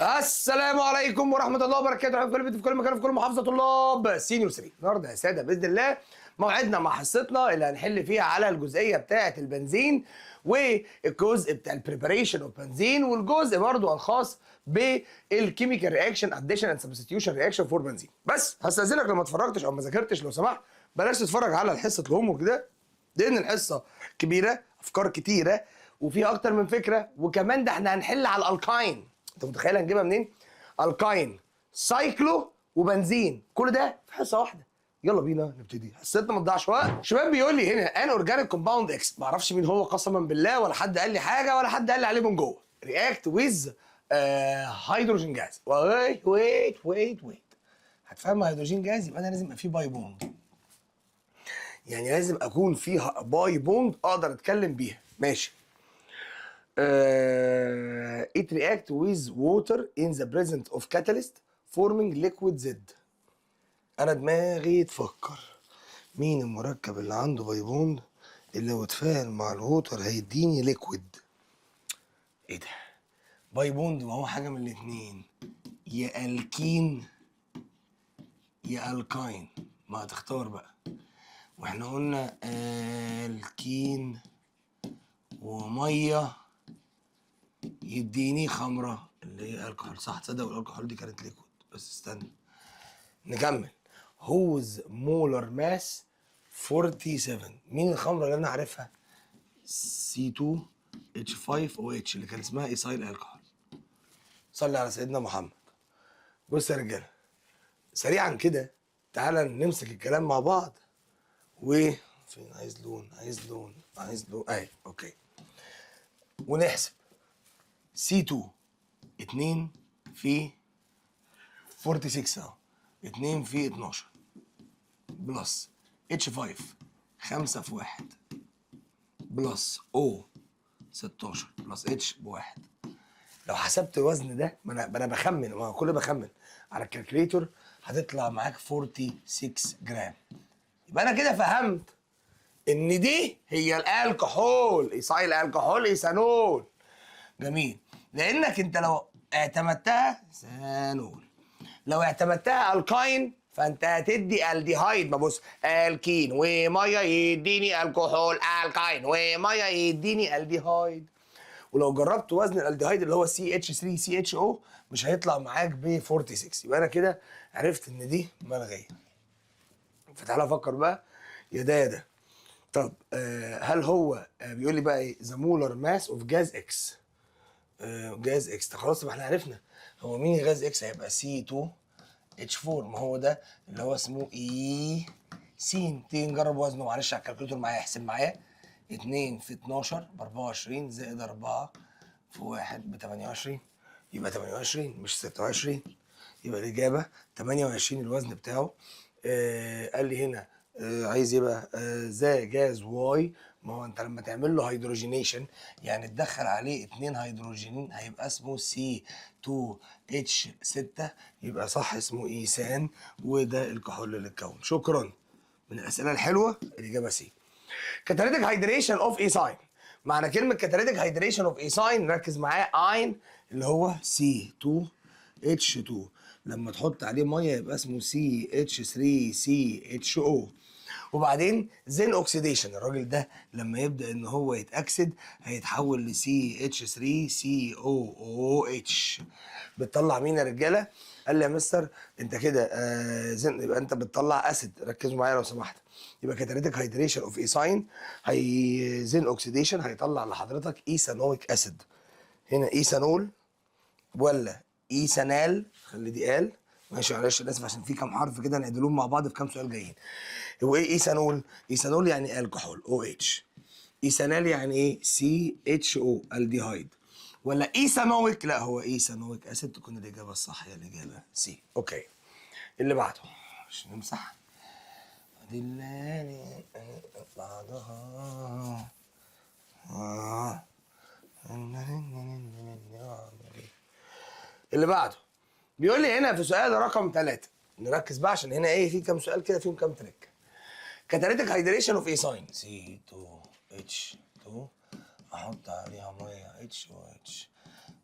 السلام عليكم ورحمة الله وبركاته. في كل بيت، في كل مكان، في كل محافظة، طلاب سينيور 3. النهارده يا سادة بإذن الله موعدنا مع حصتنا اللي هنحل فيها على الجزئية بتاعة البنزين والجزء بتاع البريباريشن اوف بنزين والجزء برضو الخاص بالكيميكال رياكشن اديشن اند سبستيوشن رياكشن فور بنزين. بس هستأذنك لو ما اتفرجتش او ما ذاكرتش لو سمحت بلاش تتفرج على حصة الهوم ورك ده، لأن الحصة كبيرة، أفكار كتيرة وفيها أكتر من فكرة، وكمان ده احنا هنحل على الألكاين. أنت متخيل هنجيبها منين؟ الكاين، سايكلو وبنزين، كل ده في حصه واحده. يلا بينا نبتدي حصتنا، ما تضيعش وقت. شباب بيقول لي هنا ان اورجانيك كومباوند اكس، ما اعرفش مين هو قسما بالله، ولا حد قال لي حاجه ولا حد قال لي عليه من جوه. رياكت ويز هيدروجين جاز. ويت هتفهم هيدروجين جاز يبقى انا لازم يبقى فيه باي بوند، يعني لازم اكون فيها باي بوند اقدر اتكلم بيها. ماشي. it react with water in the presence of catalyst forming liquid Z. انا دماغي تفكر مين المركب اللي عنده باي بوند اللي لو اتفاعل مع الووتر هيديني ليكويد. ايه ده؟ باي بوند ما هو حاجه من الاتنين، يا الكين يا الكاين، ما هتختار بقى. واحنا قلنا الكين وميه يديني خمره اللي هي الكحول، صح؟ تصدق والالكحول دي كانت ليكويد. بس استنى نكمل. هوز مولر ماس 47. مين الخمره اللي انا عارفها؟ C2H5OH اللي كان اسمها ايثايل الكحول. صلي على سيدنا محمد. بص يا رجاله سريعا كده تعالى نمسك الكلام مع بعض. فين؟ عايز لون اهي. اوكي، ونحسب C2 2 في 46 اهو، 2 في 12 بلس H5 5 في 1 بلس O 16 بلس H بواحد. لو حسبت الوزن ده، ما انا بخمن، ما كل بخمن على الكالكوليتور، هتطلع معاك 46 جرام. يبقى انا كده فهمت ان دي هي الكحول، ايثايل الكحول، ايثانول. جميل، لانك انت لو اعتمدتها ايثانول، لو اعتمدتها الكاين فانت هتدي الديهايد. ما بص، الكين وميه يديني الكحول، الكاين وميه يديني الديهايد. ولو جربت وزن الالديهايد اللي هو CH3CHO مش هيطلع معاك ب 46. يبقى انا كده عرفت ان دي ملغيه. فتعالى افكر بقى يا ده يا ده. طب هل هو بيقول لي بقى ايه؟ ذا مولر ماس اوف جاز اكس. جاز اكس ده خلاص، يبقى احنا عرفنا هو مين غاز اكس. هيبقى C2H4، ما هو ده اللي هو اسمه اي سين. تيجي نجرب وزنه، معلش على الكالكوليتور معايا، احسب معايا. 2 في 12 ب 24 زائد 4 في 1 ب 28، يبقى 28 مش 26. يبقى الإجابة 28 الوزن بتاعه. قال لي هنا عايز ايه بقى؟ ذا جاز واي. ما هو انت لما تعمل له هيدروجينيشن يعني تدخل عليه 2 هيدروجينين هيبقى اسمه C2H6، يبقى صح اسمه ايثان، وده الكحول اللي اتكون. شكرا. من الاسئله الحلوه الاجابه سي. كاتاليتيك هيدريشن اوف ايثاين. معنى كلمه كاتاليتيك هيدريشن اوف ايثاين ركز معايا، اين اللي هو C2H2 لما تحط عليه ميه يبقى اسمه CH3CHO. وبعدين زين اوكسيديشن، الراجل ده لما يبدا ان هو يتاكسد هيتحول ل CH3COOH. بتطلع مين يا رجاله؟ قال لي يا مستر انت كده زين، يبقى انت بتطلع اسيد. ركزوا معايا لو سمحت. يبقى كاتاليتيك هيدريشن اوف ايثاين هي زين اوكسيديشن هيطلع لحضرتك ايثانويك اسيد. هنا ايثانول ولا ايثانال؟ خلي دي قال ماشي، معلش انا اسف عشان في كام حرف كده نعدلهم مع بعض في كام سؤال جايين. هو ايه ايثانول؟ ايثانول يعني الكحول OH. ايثانال يعني ايه؟ CHO الديهايد. ولا ايثانويك؟ لا هو ايثانويك اسيد. تكون الاجابه الصح هي الاجابه سي. اوكي، اللي بعده عشان نمسح دلاني بعضها. اللي بعده بيقول لي هنا في سؤال رقم 3. نركز بقى عشان هنا ايه، في كام سؤال كده فيهم كام تريك. كاتاليتيك هيدريشن اوف ايثاين C2H2 احط عليها ميه HOH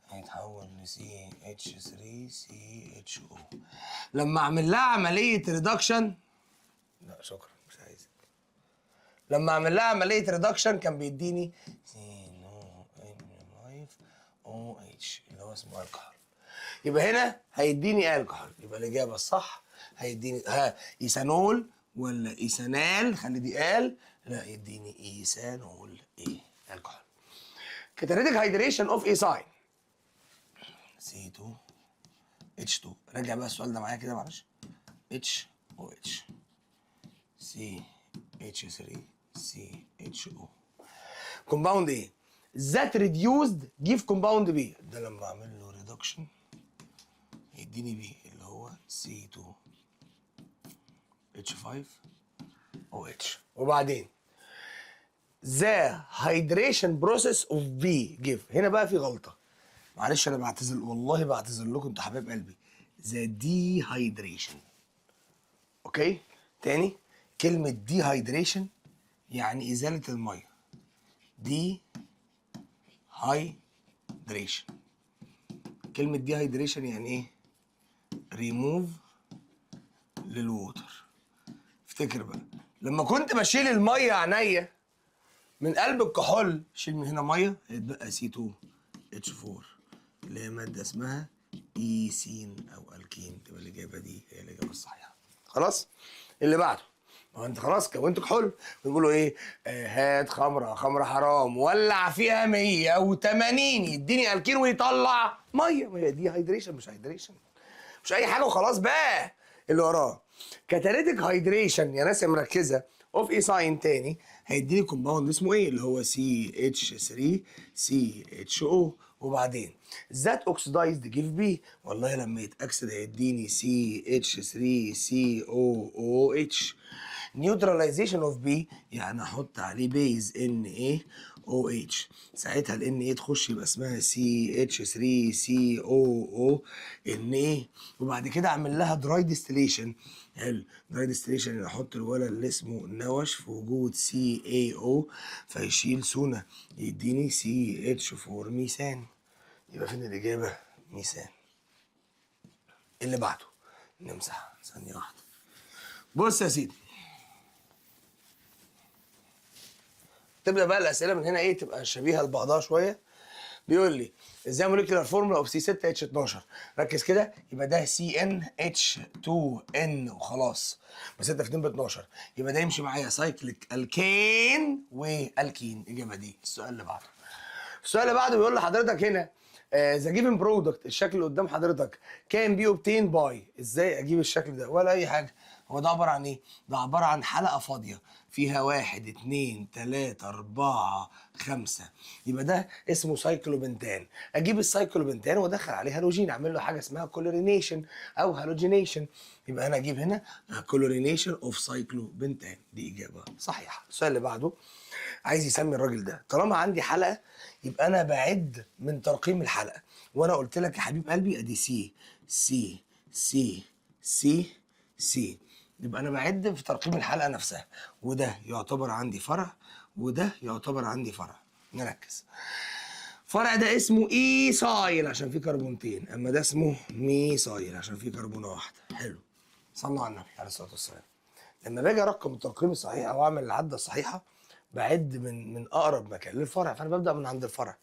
هيتحول ل CH3CHO. لما اعمل لها عمليه ريدكشن، لا شكرا مش عايز. لما اعمل لها عمليه ريدكشن كان بيديني CONH اللي هو اسمه الكحول. يبقى هنا هيديني الكحول، يبقى الاجابه الصح هيديني ايثانول ولا ايثانال، خلي دي قال، لا يديني ايثانول ايه الكحول. كاتاليتيك هيدريشن اوف ايثاين C2H2. راجع بقى السؤال ده معايا كده معلش. HOH CH3CHO. كومباوند ايه؟ ذات ريديوزد جيف كومباوند بي. ده لما اعمل له ريدكشن يديني بي اللي هو C2H5OH. وبعدين ذا هيدريشن بروسيس اوف بي جيف. هنا بقى في غلطه، معلش انا بعتذر والله، بعتذر لكم انتوا حبايب قلبي. ذا دي هيدريشن. اوكي تاني، كلمه دي هيدريشن يعني ازاله الميه. دي هيدريشن. كلمه دي هيدريشن يعني ايه؟ ريموف للووتر. افتكر بقى لما كنت بشيل الميه عينيا من قلب الكحول، شيل من هنا ميه هيتبقى C2H4 اللي هي ماده اسمها ايثين او الكين. تبقى الاجابه دي هي الاجابه الصحيحه. خلاص اللي بعده. ما انت خلاص كونت كحول، بيقولوا ايه؟ هات خمره، خمره حرام، ولع فيها 180 يديني الكين ويطلع ميه. ما هي دي هيدريشن مش هيدريشن، مش اي حاجه وخلاص بقى. اللي وراه كاتاليتيك هيدريشن يا ناس مركزه اوف ايثاين تاني هيديني كومباوند اسمه ايه؟ اللي هو CH3CHO. وبعدين ذات اوكسيدايزد جيف بي. والله لما يتاكسد هيديني CH3COOH. نيوتراليزيشن اوف بي يعني احط عليه بيز NaOH. ساعتها ال Na تخش يبقى اسمها CH3COONA. وبعد كده اعمل لها دراي ديستليشن. حلو، دراي ديستليشن يعني احط الولد اللي اسمه نوش في وجود CaO فيشيل سونا يديني CH4 ميثان. يبقى فين الاجابه؟ ميثان. اللي بعده نمسح ثانيه واحده. بص يا سيدي، تبدا بقى الاسئله من هنا ايه؟ تبقى شبيهه لبعضها شويه. بيقول لي ازاي موليكيولار فورمولا اوف C6H12. ركز كده، يبقى ده CnH2n وخلاص، ب 6 في 2 ب 12. يبقى ده يمشي معايا سايكليك الكين والكين. الاجابه دي. السؤال اللي بعده. السؤال اللي بعده بيقول لحضرتك هنا ذا جيفن برودكت، الشكل اللي قدام حضرتك كان بي اوبتين باي. ازاي اجيب الشكل ده؟ ولا اي حاجه. هو ده عباره عن ايه؟ ده عباره عن حلقه فاضيه فيها 1 2 3 4 5. يبقى ده اسمه سايكلوبنتان. اجيب السايكلوبنتان وادخل عليه هالوجين، اعمل له حاجه اسمها كولورينيشن او هالوجينيشن. يبقى انا اجيب هنا كولورينيشن اوف سايكلوبنتان. دي اجابه صحيحه. السؤال اللي بعده عايز يسمي الراجل ده. طالما عندي حلقه يبقى انا بعد من ترقيم الحلقه، وانا قلت لك يا حبيب قلبي ادي سي سي سي سي سي. يبقى انا بعد في ترقيم الحلقه نفسها، وده يعتبر عندي فرع وده يعتبر عندي فرع. نركز. فرع ده اسمه ايثايل عشان فيه كربونتين، اما ده اسمه ميثايل عشان فيه كربونه واحده. حلو، صلوا على النبي عليه الصلاه والسلام. لما باجي ارقم الترقيم الصحيح او اعمل العده الصحيحه بعد من اقرب مكان للفرع، فانا ببدا من عند الفرع.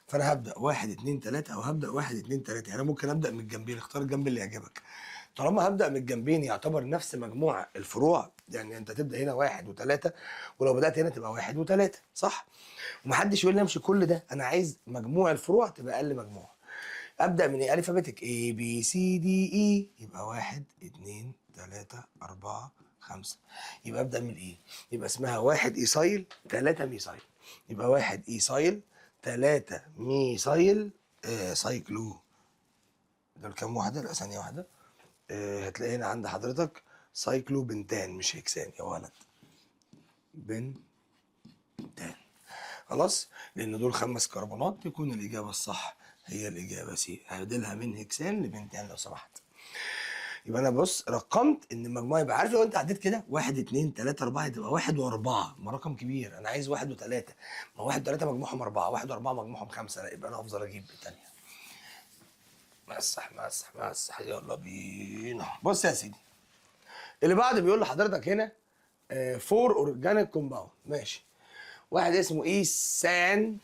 فانا هبدا 1 2 3 او هبدا 1 2 3. يعني انا ممكن ابدا من الجنبين، اختار الجنب اللي يعجبك. طالما هبدا من الجنبين يعتبر نفس مجموع الفروع، يعني انت تبدا هنا 1 و3 ولو بدات هنا تبقى 1 و3 صح؟ ومحدش يقول لي امشي كل ده، انا عايز مجموع الفروع تبقى اقل مجموع. ابدا من ايه؟ الفابيتك A B C D E. يبقى 1 2 3 4 5. يبقى ابدا من ايه؟ يبقى اسمها 1 ايثايل 3 ميثايل. يبقى 1 ايثايل 3 ميثايل سايكلو. دول كام واحده؟ لا ثانيه واحده. هتلاقي هنا عند حضرتك سايكلو بنتان مش هكسان يا ولد. بنتان. خلاص، لان دول 5 كربونات. تكون الاجابه الصح هي الاجابه سي. هعدلها من هكسان لبنتان لو سمحت. يبقى انا بص رقمت ان المجموع يبقى عارف. لو انت عديت كده 1 2 3 4 هتبقى 1 و4. ما رقم كبير، انا عايز 1 و3. ما 1 و3 مجموعهم 4، 1 و4 مجموعهم 5. لا يبقى انا افضل اجيب الثانيه. مسح مسح مسح، يلا بينا. بص يا سيدي، اللي بعد بيقول لحضرتك هنا فور اورجانيك كومباوند. ماشي. واحد اسمه ايثان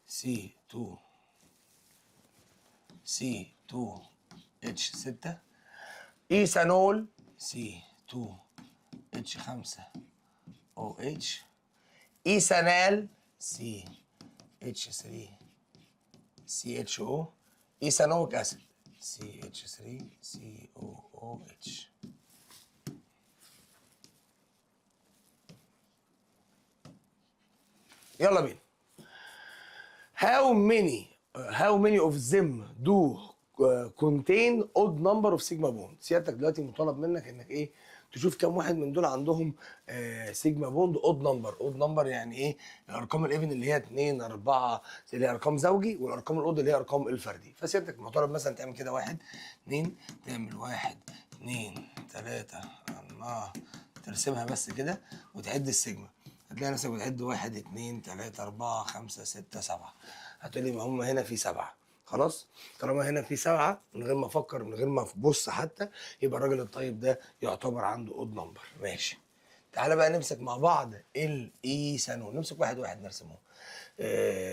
سي 2 سي 2 اتش 6، ايثانول سي 2 اتش 5 او اتش، ايثانال سي اتش 3 سي اتش او، ايثانويك اسيد سي اتش 3 سي او او اتش. يلا بينا. how many of them do contain odd number of sigma bond؟ سيادتك دلوقتي مطالب منك انك ايه؟ تشوف كم واحد من دول عندهم سيجما بوند اود نمبر. اود نمبر يعني ايه؟ الارقام الايفن اللي هي 2 4 اللي هي ارقام زوجي، والارقام الاود اللي هي ارقام الفردي. فسيادتك مطالب مثلا تعمل كده 1 2، تعمل 1 2 3 4، ترسمها بس كده وتعد السيجما. هتلاقي نفسك بتعد 1 2 3 4 5 6 7. هتقولي ما هم هنا في 7. خلاص، طالما هنا في 7 من غير ما افكر من غير ما ابص حتى، يبقى الراجل الطيب ده يعتبر عنده اود نمبر. ماشي. تعالى بقى نمسك مع بعض الايثانول. نمسك واحد واحد نرسمه.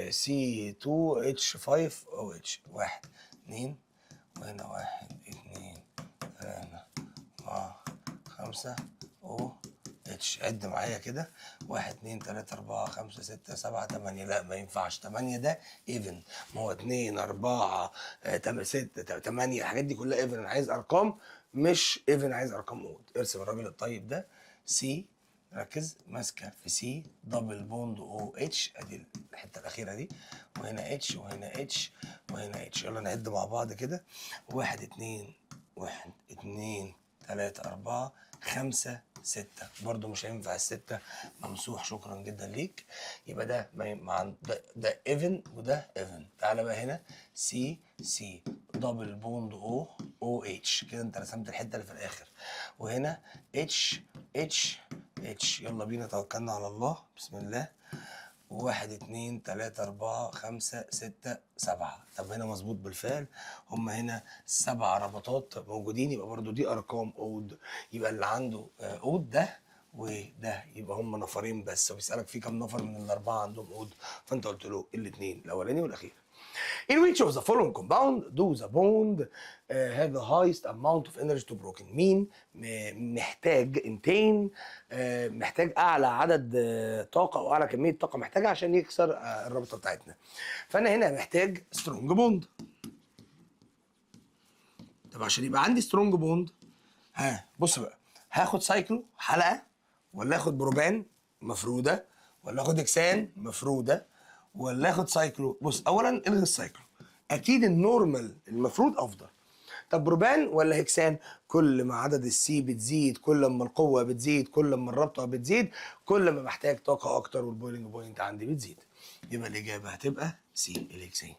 سي 2 اتش 5 او اتش. 1 2، وهنا 1 2 3 4 5 او اتش. عد معايا كده. 1 2 3 4 5 6 7 8. لا ما ينفعش، 8 ده ايفن. ما هو 2 4 6 8 الحاجات دي كلها ايفن. انا عايز ارقام مش ايفن، عايز ارقام اود. ارسم الراجل الطيب ده. سي، ركز، ماسكه في سي دبل بوند او اتش، ادي الحته الاخيره دي، وهنا اتش وهنا اتش وهنا اتش. يلا نعد مع بعض كده. 1 2 1 2 3 4 5 6. برضو مش هينفع الستة، ممسوح. شكرا جدا ليك. يبقى ده ده ايفن وده ايفن. تعالى بقى هنا. سي سي دبل بوند او او اتش. كده انت رسمت الحته اللي في الاخر. وهنا اتش اتش اتش. يلا بينا، توكلنا على الله. بسم الله. 1 2 3 4 5 6 7. طب هنا مظبوط بالفعل. هم هنا 7 ربطات موجودين، يبقى برضو دي ارقام اود. يبقى اللي عنده اود ده وده، يبقى هم نفرين بس. وبيسالك في كم نفر من الاربعه عندهم اود، فانت قلت له الاثنين، الاولاني والاخير. In which of the following compound do the bond have the highest amount of energy to broken؟ مين محتاج انتين محتاج اعلى عدد طاقه او اعلى كميه طاقه محتاجها عشان يكسر الرابطه بتاعتنا؟ فانا هنا محتاج سترونج بوند. طب عشان يبقى عندي سترونج بوند، بص بقى، هاخد سايكلو حلقه، ولا اخد بروبان مفروده، ولا اخد اكسان مفروده، ولا اخد سايكلو؟ بص، اولا الغي السايكلو، اكيد النورمال المفروض افضل. طب بروبان ولا هكسان؟ كل ما عدد السي بتزيد، كل ما القوه بتزيد، كل ما الرابطه بتزيد، كل ما بحتاج طاقه اكتر، والبويلنج بوينت عندي بتزيد. يبقى الاجابه هتبقى سي، الهكسان.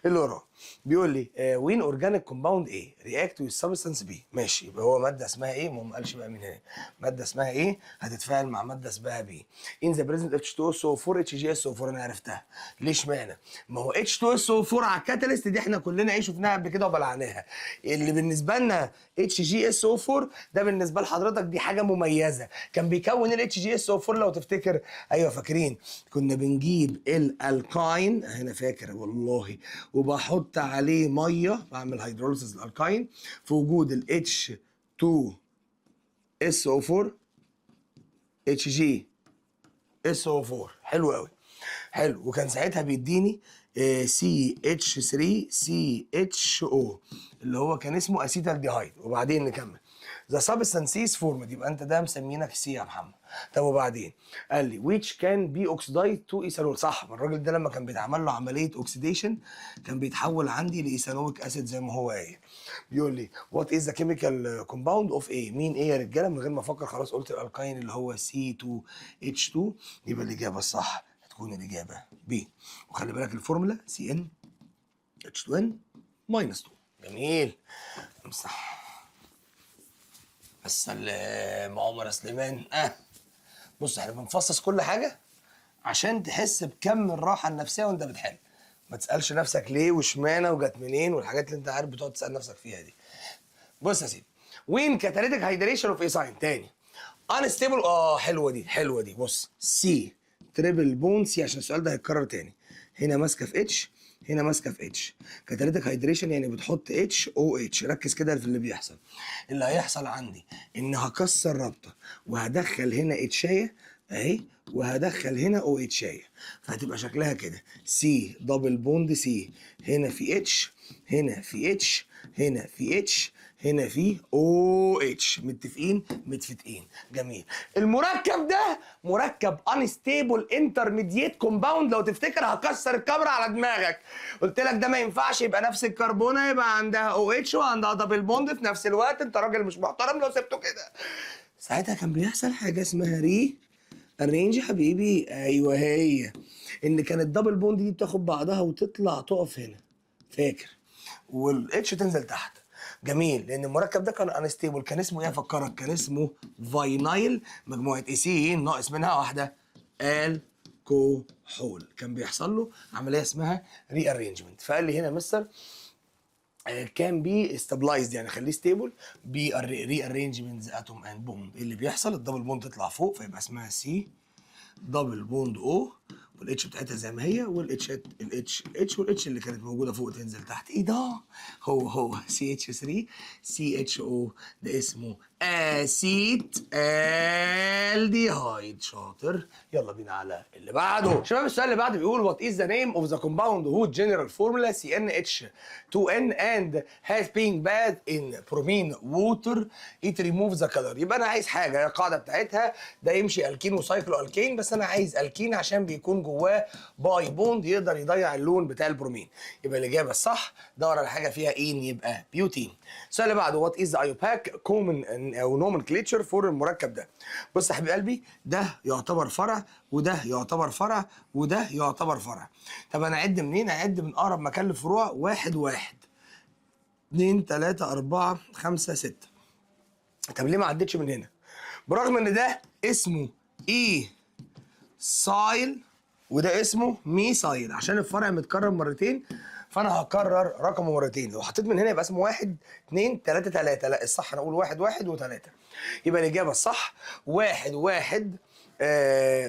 اللي وراه بيقول لي وين اورجانيك كومباوند ايه رياكت وذ سبستانس بي. ماشي، يبقى هو ماده اسمها ايه؟ ما قالش بقى من هنا. ماده اسمها ايه هتتفاعل مع ماده اسمها بي. ان ذا بريزنت اتش 2 اس او 4 اتش جي اس او 4. انا عرفتها. ليش معنى؟ ما هو اتش 2 اس او 4 على الكاتاليست دي احنا كلنا ايه شفناها قبل كده وبلعناها. اللي بالنسبه لنا اتش جي اس او 4 ده بالنسبه لحضرتك دي حاجه مميزه. كان بيكون الاتش جي اس او 4 لو تفتكر. ايوه فاكرين، كنا بنجيب الالكاين هنا، فاكر والله، وبحط عليه ميه، بعمل هيدروليسيس الالكاين في وجود ال H2SO4 HgSO4. حلو قوي، حلو. وكان ساعتها بيديني CH3CHO اللي هو كان اسمه اسيتال ديهايد. وبعدين نكمل. ذا سبستانسيز فورمد، يبقى انت ده مسمينك سي يا محمد. طب وبعدين قال لي which can be oxidized to ethanol. صح، ما الراجل ده لما كان بيتعمل له عمليه اوكسيديشن كان بيتحول عندي لايثانويك اسيد زي ما هو قايل. بيقول لي what is the chemical compound of A؟ مين ايه يا رجاله؟ من غير ما افكر خلاص قلت الالكاين اللي هو C2H2. يبقى الاجابه الصح هتكون الاجابه B. وخلي بالك الفورمولا CnH2n -2. جميل. امسح. السلام عمر سليمان. بص، احنا بنفصص كل حاجه عشان تحس بكم الراحه النفسيه وانت بتحل. ما تسالش نفسك ليه واشمعنى وجت منين والحاجات اللي انت عارف بتقعد تسال نفسك فيها دي. بص يا سيدي، وين كاتاليتيك هيدريشن اوف ايساين تاني انستيبل. حلوه دي حلوه دي. بص سي تريبل بون سي عشان السؤال ده هيتكرر تاني. هنا ماسكه في اتش، هنا ماسكه في اتش. كاتاليتيك هيدريشن يعني بتحط اتش او اتش. ركز كده في اللي بيحصل. اللي هيحصل عندي ان هكسر رابطه وهدخل هنا اتشايه اهي، وهدخل هنا او اتشايه، فهتبقى شكلها كده سي دبل بوند سي. هنا في اتش، هنا في اتش، هنا في اتش، هنا في او اتش. متفقين؟ متفقين. جميل. المركب ده مركب انستيبل انترميديت كومباوند. لو تفتكر هكسر الكاميرا على دماغك، قلت لك ده ما ينفعش يبقى نفس الكربونه يبقى عندها او اتش وعندها دبل بوند في نفس الوقت. انت راجل مش محترم لو سبته كده. ساعتها كان بيحصل حاجه اسمها ري الرينج حبيبي. ايوه هي ان كانت دبل بوند دي بتاخد بعضها وتطلع تقف هنا، فاكر؟ والاتش تنزل تحت. جميل. لان المركب ده كان انستيبل. كان اسمه ايه افكرك؟ كان اسمه فاينايل مجموعه ايثين ناقص منها واحده الكحول. كان بيحصل له عمليه اسمها ري ارينجمنت. فقال لي هنا مستر كان بي استابلايزد يعني خليه ستيبل ري ارينجمنت اتوم اند بوند. اللي بيحصل الدبل بوند تطلع فوق فيبقى اسمها سي دبل بوند او، والاتش بتاعتها زي ما هي، الاتش والاتش اللي كانت موجوده فوق تنزل تحت. ايه ده؟ هو سي اتش 3 سي اتش او. ده اسمه اسيت الديهايد. شاطر. يلا بينا على اللي بعده. شباب السؤال اللي بعده بيقول وات از ذا نيم اوف ذا كومباوند whose general formula CnH2n and has been bathed in bromine water it removes the color. يبقى انا عايز حاجه القاعده بتاعتها ده يمشي الكين وسايكلو الكين، بس انا عايز الكين عشان بيكون جواه باي بوند يقدر يضيع اللون بتاع البرومين. يبقى الاجابه الصح دور على حاجه فيها ان يبقى بيوتين. السؤال اللي بعده وات از ايوباك كومن او نومنكليتشر فور المركب ده. بص يا حبيب قلبي، ده يعتبر فرع وده يعتبر فرع وده يعتبر فرع. طب انا اعد منين؟ اعد من اقرب مكان للفروع. واحد واحد 2 3 4 5 6. طب ليه ما عدتش من هنا؟ برغم ان ده اسمه اي سايل وده اسمه ميسايل عشان الفرع متكرر مرتين، فانا هكرر رقمه مرتين. لو حطيت من هنا يبقى اسمه 1 2 3 3. لا الصح انا اقول 1 1 و3. يبقى الاجابه الصح 1 1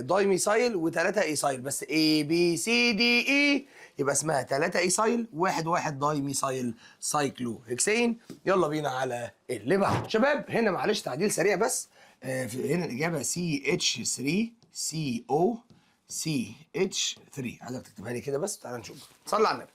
داي ميسايل و3 ايسايل. بس اي بي سي دي اي يبقى اسمها 3 ايسايل 1 1 داي ميسايل سايكلو هكسين. يلا بينا على اللي بعده. شباب هنا معلش تعديل سريع بس. هنا الاجابه سي اتش 3 سي او سي اتش 3. عايزك تكتبها لي كده بس. تعالى نشوف. صلي على النبي.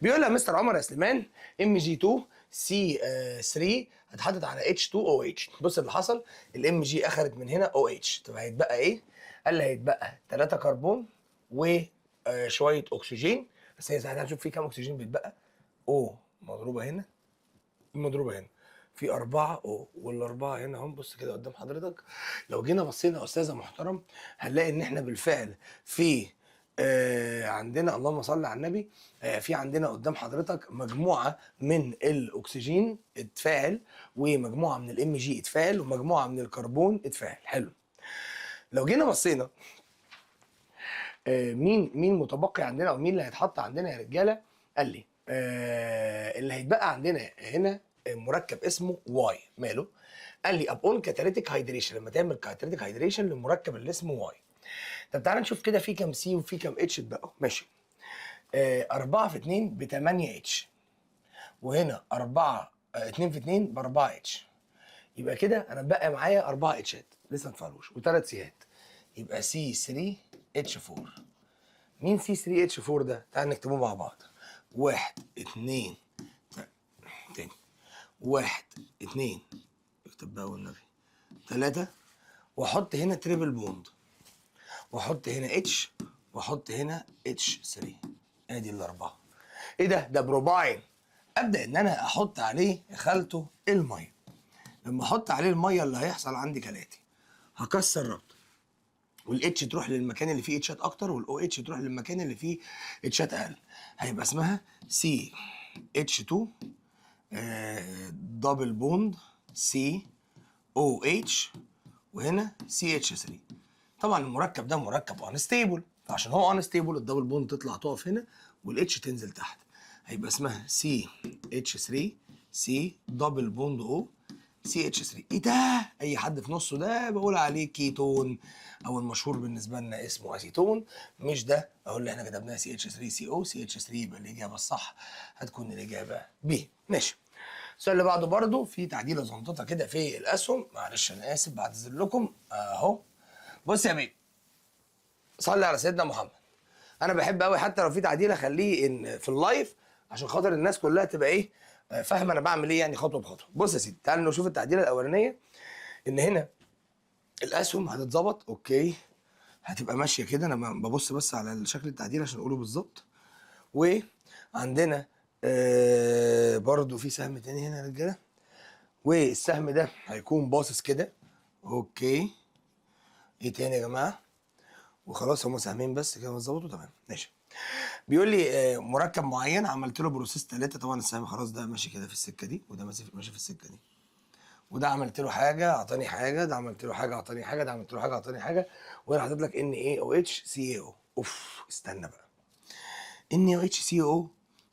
بيقول لها مستر عمر يا سليمان ام جي 2 سي 3 هتحدد على اتش 2 او اتش. بص اللي حصل الام جي اخذت من هنا او اتش. طب هيتبقى ايه؟ قال لي هيتبقى 3 كربون وشويه اكسجين. بس هي ساعتها هنشوف في كام اكسجين بيتبقى. او مضروبه هنا مضروبه هنا في 4 او، والاربعه هنا هم. بص كده قدام حضرتك. لو جينا بصينا يا استاذه محترم هنلاقي ان احنا بالفعل في عندنا اللهم صل على النبي في عندنا قدام حضرتك مجموعه من الاكسجين اتفاعل، ومجموعه من الام جي اتفاعل، ومجموعه من الكربون اتفاعل. حلو. لو جينا بصينا مين متبقي عندنا او مين اللي هيتحط عندنا يا رجاله؟ قال لي اللي هيتبقى عندنا هنا مركب اسمه واي. ماله؟ قال لي ابون كاتاليتيك هيدريشن. لما تعمل كاتاليتيك هيدريشن للمركب اللي اسمه واي. طب تعالى نشوف كده في كام سي وفي كام اتش اتبقوا. ماشي. 4 في 2 ب 8 اتش، وهنا 4 2 في 2 ب 4 اتش. يبقى كده انا بقى معايا 4 اتشات لسه ما اتفعلوش وثلاث سيات. يبقى سي 3 اتش 4. مين سي 3 اتش 4 ده؟ تعال نكتبوه مع بعض. 1 2 تاني 1 2 اكتب بقى والنبي 3، واحط هنا تريبل بوند، واحط هنا اتش، واحط هنا اتش 3. ادي الاربعه. ايه ده؟ ده بروباين. ابدا ان انا احط عليه يا خالته الميه. لما احط عليه الميه اللي هيحصل عندي كالاتي: هكسر ربط، والاتش تروح للمكان اللي فيه اتشات اكتر، والاو اتش تروح للمكان اللي فيه اتشات اقل. هيبقى اسمها سي اتش 2 دبل بوند سي او اتش، وهنا سي اتش 3. طبعا المركب ده مركب انستيبل، فعشان هو انستيبل الدبل بوند تطلع تقف هنا والاتش تنزل تحت، هيبقى اسمها سي اتش 3 سي دبل بوند او سي اتش 3. ايه ده؟ اي حد في نصه ده بقول عليه كيتون، او المشهور بالنسبه لنا اسمه اسيتون. مش ده اهو اللي احنا كتبناها سي اتش 3 سي او سي اتش 3، يبقى الاجابه الصح هتكون الاجابه ب. ماشي. السؤال اللي بعده برضه في تعديله زنططه كده في الاسهم، معلش انا اسف بعتذر لكم اهو. بص يا بيه، صلي على سيدنا محمد. انا بحب قوي حتى لو في تعديل اخليه ان في اللايف عشان خاطر الناس كلها تبقى ايه فاهمه انا بعمل ايه يعني خطوه بخطوه. بص يا سيدي تعال نشوف التعديله الاولانيه. ان هنا الاسهم هتتظبط اوكي، هتبقى ماشيه كده. انا ببص بس على شكل التعديل عشان اقوله بالظبط. وعندنا برضو في سهم تاني هنا يا رجاله، والسهم ده هيكون باصص كده اوكي. ايه تاني يا جماعه؟ وخلاص هما سهمين بس كده اتظبطوا تمام ماشي. بيقول لي مركب معين عملت له بروسيس 3. طبعا السهم خلاص ده ماشي كده في السكه دي، وده ماشي في السكه دي، وده عملت له حاجه اعطاني حاجه، ده عملت له حاجه اعطاني حاجه، ده عملت له حاجه اعطاني حاجه. وانا حاطط لك ان اي او اتش سي اي او. اوف استنى بقى، ان اي او اتش سي او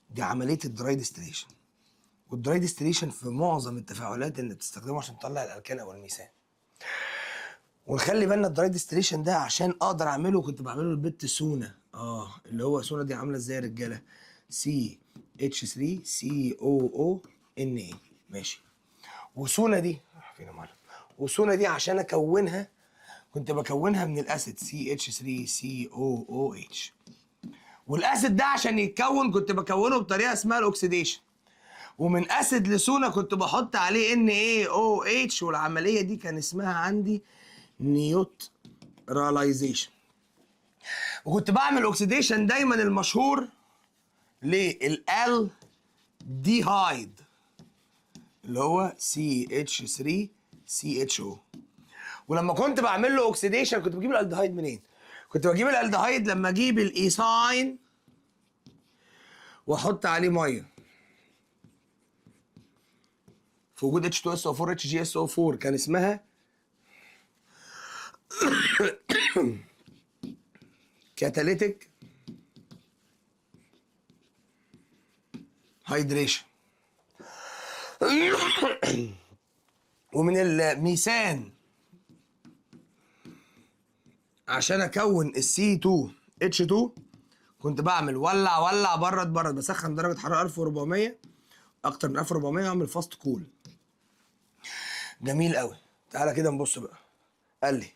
دي عمليه الدراي ديستليشن، والدراي ديستليشن في معظم التفاعلات اللي بتستخدمه عشان تطلع الالكان او الميثان. ونخلي بالنا الدراي ديستليشن ده عشان اقدر اعمله كنت بعمله للبت سونا. اللي هو سونا دي عامله ازاي يا رجاله؟ سي اتش 3 سي او او ان اي. ماشي. وسونا دي فين يا معلم؟ وسونا دي عشان اكونها كنت بكونها من الاسيد سي اتش 3 سي او او اتش. والاسيد ده عشان يتكون كنت بكونه بطريقه اسمها الاكسيديشن. ومن اسيد لسونا كنت بحط عليه ان اي او اتش، والعمليه دي كان اسمها عندي نيوتراليزيشن. وكنت بعمل اوكسيديشن دايما المشهور للالديهايد اللي هو CH3CHO. ولما كنت بعمل له اوكسيديشن كنت بجيب الالديهايد منين؟ كنت بجيب الالديهايد لما اجيب الايثاين واحط عليه ميه في وجود H2SO4 HGSO4 كان اسمها كاتاليتيك هايدريشن. ومن الميثان عشان اكون السي 2 اتش 2 كنت بعمل ولع برد بسخن درجه حراره 1400 اكتر من 1400 واعمل فاست كول. جميل قوي. تعالى كده نبص بقى. قال لي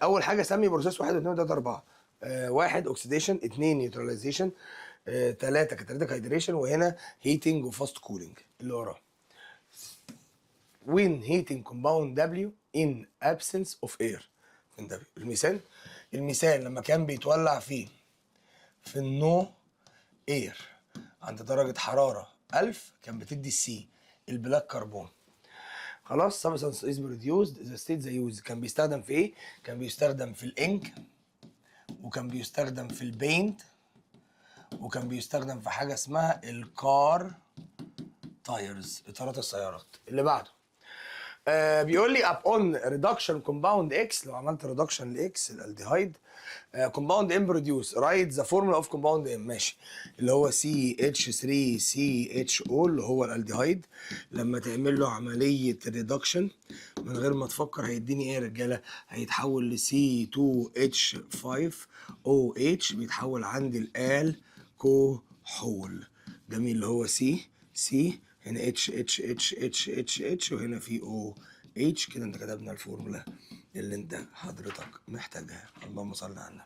اول حاجه سمي بروسيس 1 و2 و3 4. 1 اوكسيديشن، 2 نيوتراليزيشن، 3 كاتاليتيك هايدريشن، وهنا هيتنج وفاست كولينج اللي وراه. when heating compound W in absence of air. من W الميثان لما كان بيتولع فيه في النو اير عند درجة حرارة 1000 كان بتدي السي البلاك كربون. خلاص. substance is produced the state they use. كان بيستخدم في ايه؟ كان بيستخدم في الانك، وكان بيستخدم في البينت، وكان بيستخدم في حاجة اسمها الكار تايرز اطارات السيارات. اللي بعده بيقول لي upon reduction compound X. لو عملت reduction ل X الالديهايد compound M produce write the formula of compound M. ماشي. اللي هو CH3CHO اللي هو الالديهايد لما تعمل له عملية reduction من غير ما تفكر هيديني ايه يا رجالة؟ هيتحول ل C2H5OH بيتحول عندي الكحول. جميل. اللي هو C هنا اتش وهنا في او اتش. كده انت كتبنا الفورمولا اللي انت حضرتك محتاجها. اللهم صل على النبي.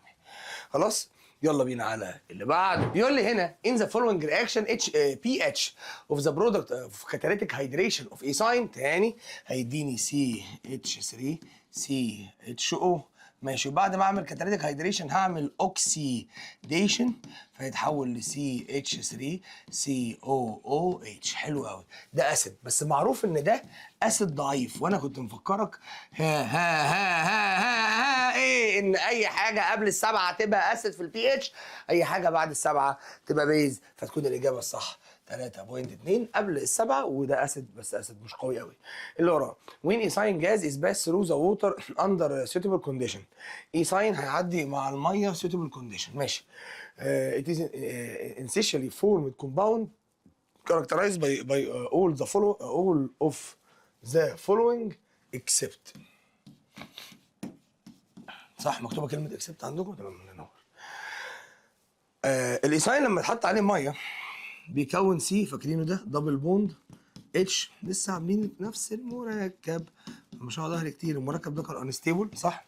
خلاص يلا بينا على اللي بعد. بيقول لي هنا in the following reaction pH of the product of catalytic hydration of ethane تاني هيديني CH3CHO. ماشي. وبعد ما اعمل كاتاليتيك هايدريشن هعمل اوكسيديشن فيتحول ل CH3COOH. حلو قوي. ده اسيد بس معروف ان ده اسيد ضعيف، وانا كنت مفكرك ايه ان اي حاجه قبل السبعه تبقى اسيد في البي اتش، اي حاجه بعد السبعه تبقى بيز، فتكون الاجابه الصح 3.2 قبل السبعه، وده اسيد بس اسيد مش قوي قوي. اللي وراه when ايثاين جاز is passed through the water under suitable condition. ايثاين هيعدي مع الميه suitable condition. ماشي. it is essentially formed compound characterized by all of the following except. صح مكتوبه كلمه اكسبت عندكم؟ تمام الله ينور. الايثاين لما يتحط عليه ميه بيكون سي، فاكرينه ده دبل بوند اتش، لسه عاملين نفس المركب، مش هقعد اهري كتير. المركب ده كان انستيبل صح؟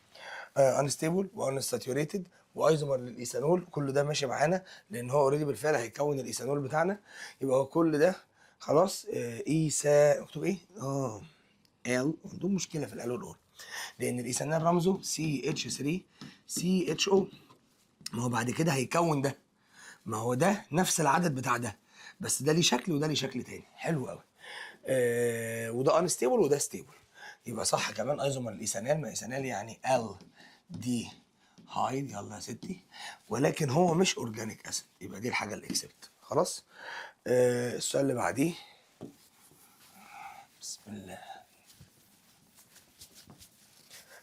انستيبل وانساتيوريتد وايزومر للايثانول، كل ده ماشي معانا لان هو اوريدي بالفعل هيكون الايثانول بتاعنا. يبقى هو كل ده خلاص ايثا مكتوب ايه؟ ال. عندهم مشكله في الال والاول لان الايثانول رمزه سي اتش 3 سي اتش او. ما هو بعد كده هيكون ده، ما هو ده نفس العدد بتاع ده، بس ده ليه شكل وده ليه شكل تاني. حلو قوي. وده انستيبل وده ستيبل. يبقى صح كمان ايزومر الايثانال، ما ايثانال يعني ال دي هايد، يلا يا ستي، ولكن هو مش اورجانيك اسيد، يبقى دي الحاجه اللي اكسبت. خلاص. السؤال اللي بعديه، بسم الله.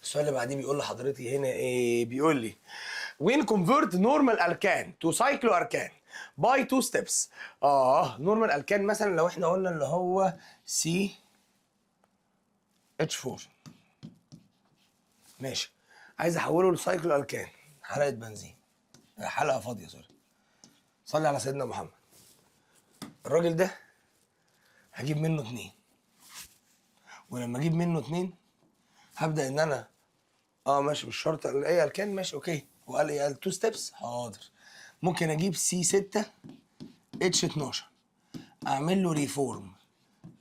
السؤال اللي بعديه بيقول لحضرتي هنا ايه؟ بيقول لي when convert normal alkane to cycloalkane by two steps. normal alkane مثلا لو احنا قلنا اللي هو CH4 ماشي، عايز احوله لسايكلوالكان، حلقه بنزين، حلقه فاضيه سوري. صلي على سيدنا محمد. الراجل ده هجيب منه 2، ولما اجيب منه 2 هبدا ان انا ماشي مش شرط الاقي الكان، ماشي اوكي. وقال لي قال 2 ستيبس، حاضر. ممكن اجيب C6 H12 اعمل له